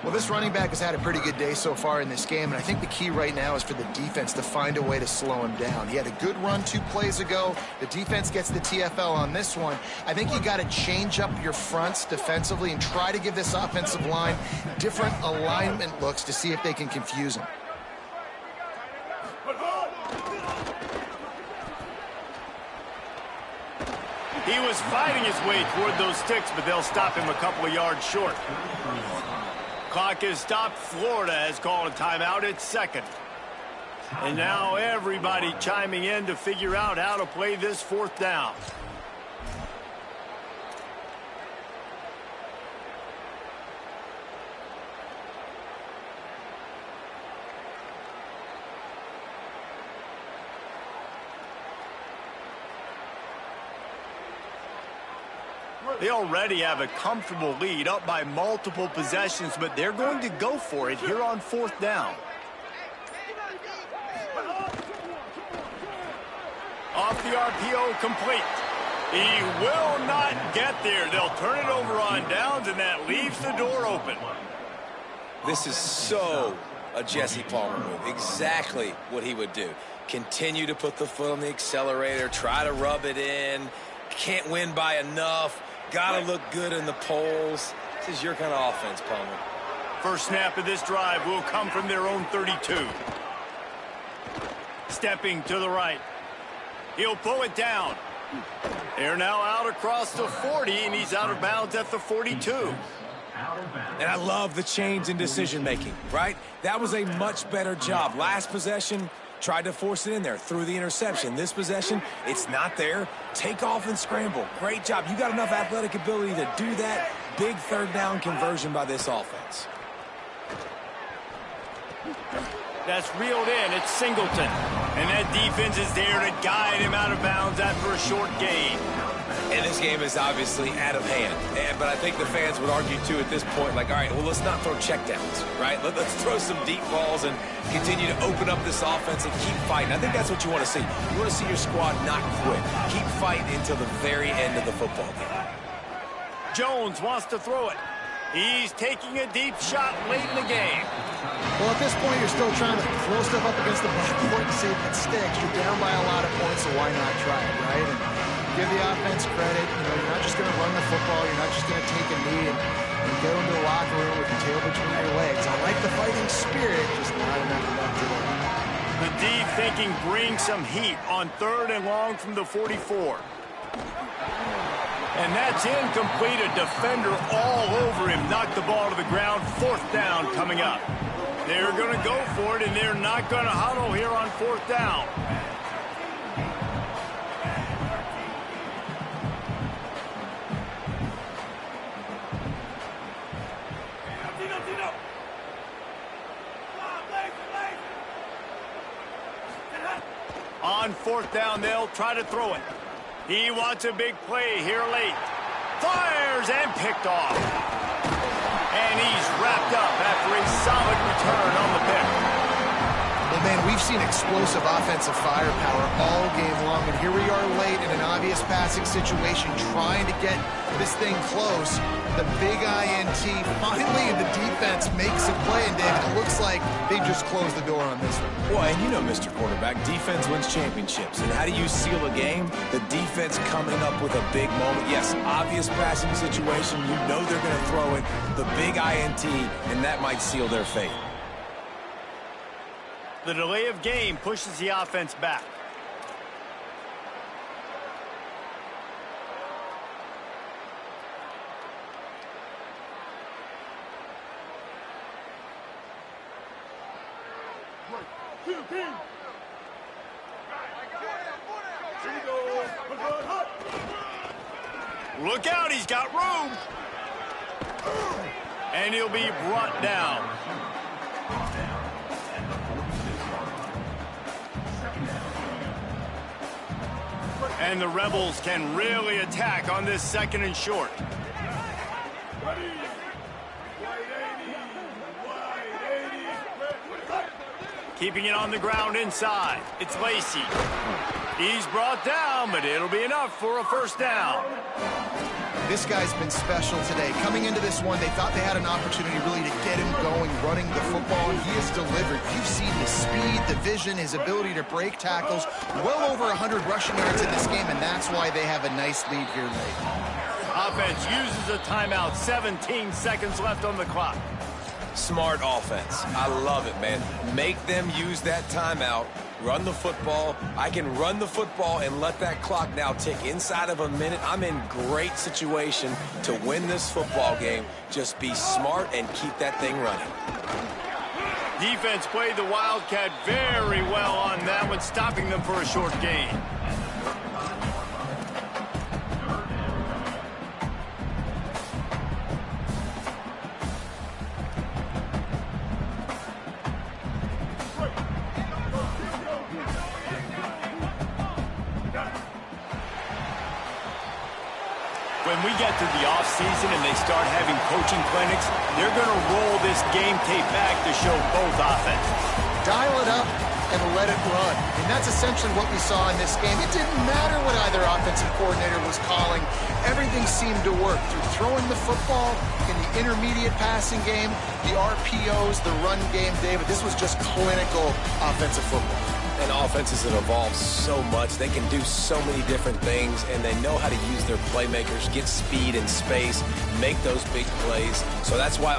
Well, this running back has had a pretty good day so far in this game, and I think the key right now is for the defense to find a way to slow him down. He had a good run 2 plays ago. The defense gets the TFL on this one. I think you got to change up your fronts defensively and try to give this offensive line different alignment looks to see if they can confuse him. He was fighting his way toward those sticks, but they'll stop him a couple of yards short. Clock is stopped. Florida has called a timeout. It's 2nd. And now everybody chiming in to figure out how to play this 4th down. They already have a comfortable lead, up by multiple possessions, but they're going to go for it here on 4th down. Off the RPO, complete. He will not get there. They'll turn it over on downs, and that leaves the door open. This is so a Jesse Palmer move. Exactly what he would do. Continue to put the foot on the accelerator, try to rub it in. Can't win by enough. Got to look good in the polls. This is your kind of offense, Palmer. First snap of this drive will come from their own 32. Stepping to the right. He'll pull it down. They're now out across the 40, and he's out of bounds at the 42. And I love the change in decision-making, right? That was a much better job. Last possession, tried to force it in there, threw the interception. This possession, it's not there. Take off and scramble. Great job. You got enough athletic ability to do that. Big 3rd down conversion by this offense. That's reeled in. It's Singleton. And that defense is there to guide him out of bounds after a short gain. And this game is obviously out of hand. But I think the fans would argue, too, at this point, like, all right, well, let's not throw checkdowns, right? Let's throw some deep balls and continue to open up this offense and keep fighting. I think that's what you want to see. You want to see your squad not quit. Keep fighting until the very end of the football game. Jones wants to throw it. He's taking a deep shot late in the game. Well, at this point, you're still trying to throw stuff up against the backboard and see if it sticks. You're down by a lot of points, so why not try it, right? And give the offense credit. You know, you're not just going to run the football. You're not just going to take a knee and go into the locker room with your tail between your legs. I like the fighting spirit, just not enough left today. The D thinking bring some heat on 3rd and long from the 44. And that's incomplete. A defender all over him. Knocked the ball to the ground. 4th down coming up. They're going to go for it, and they're not going to huddle here on 4th down. On 4th down, they'll try to throw it. He wants a big play here late. Fires and picked off. And he's wrapped up after a solid return on the pick. Well, man, we've seen explosive offensive firepower all game long, and here we are late in an obvious passing situation trying to get this thing close. The big INT, finally the defense makes a play, and David, it looks like they just closed the door on this one. Well, and you know, Mr. Quarterback, defense wins championships. And how do you seal a game? The defense coming up with a big moment. Yes, obvious passing situation. You know they're going to throw it. The big INT, and that might seal their fate. The delay of game pushes the offense back. Look out, he's got room. And he'll be brought down. And the Rebels can really attack on this 2nd and short. Keeping it on the ground inside. It's Lacey. He's brought down, but it'll be enough for a 1st down. This guy's been special today. Coming into this one, they thought they had an opportunity really to get him going, running the football, and he has delivered. You've seen his speed, the vision, his ability to break tackles. Well over 100 rushing yards in this game, and that's why they have a nice lead here late. Offense uses a timeout. 17 seconds left on the clock. Smart offense. I love it, man. Make them use that timeout. Run the football. I can run the football and let that clock now tick inside of a minute. I'm in great situation to win this football game. Just be smart and keep that thing running. Defense played the Wildcat very well on that one, stopping them for a short gain. With when we get to the offseason and they start having coaching clinics, they're going to roll this game tape back to show both offenses. Dial it up and let it run. And that's essentially what we saw in this game. It didn't matter what either offensive coordinator was calling. Everything seemed to work through throwing the football in the intermediate passing game, the RPOs, the run game, David. This was just clinical offensive football. And offenses have evolved so much. They can do so many different things, and they know how to use their playmakers, get speed and space, make those big plays. So that's why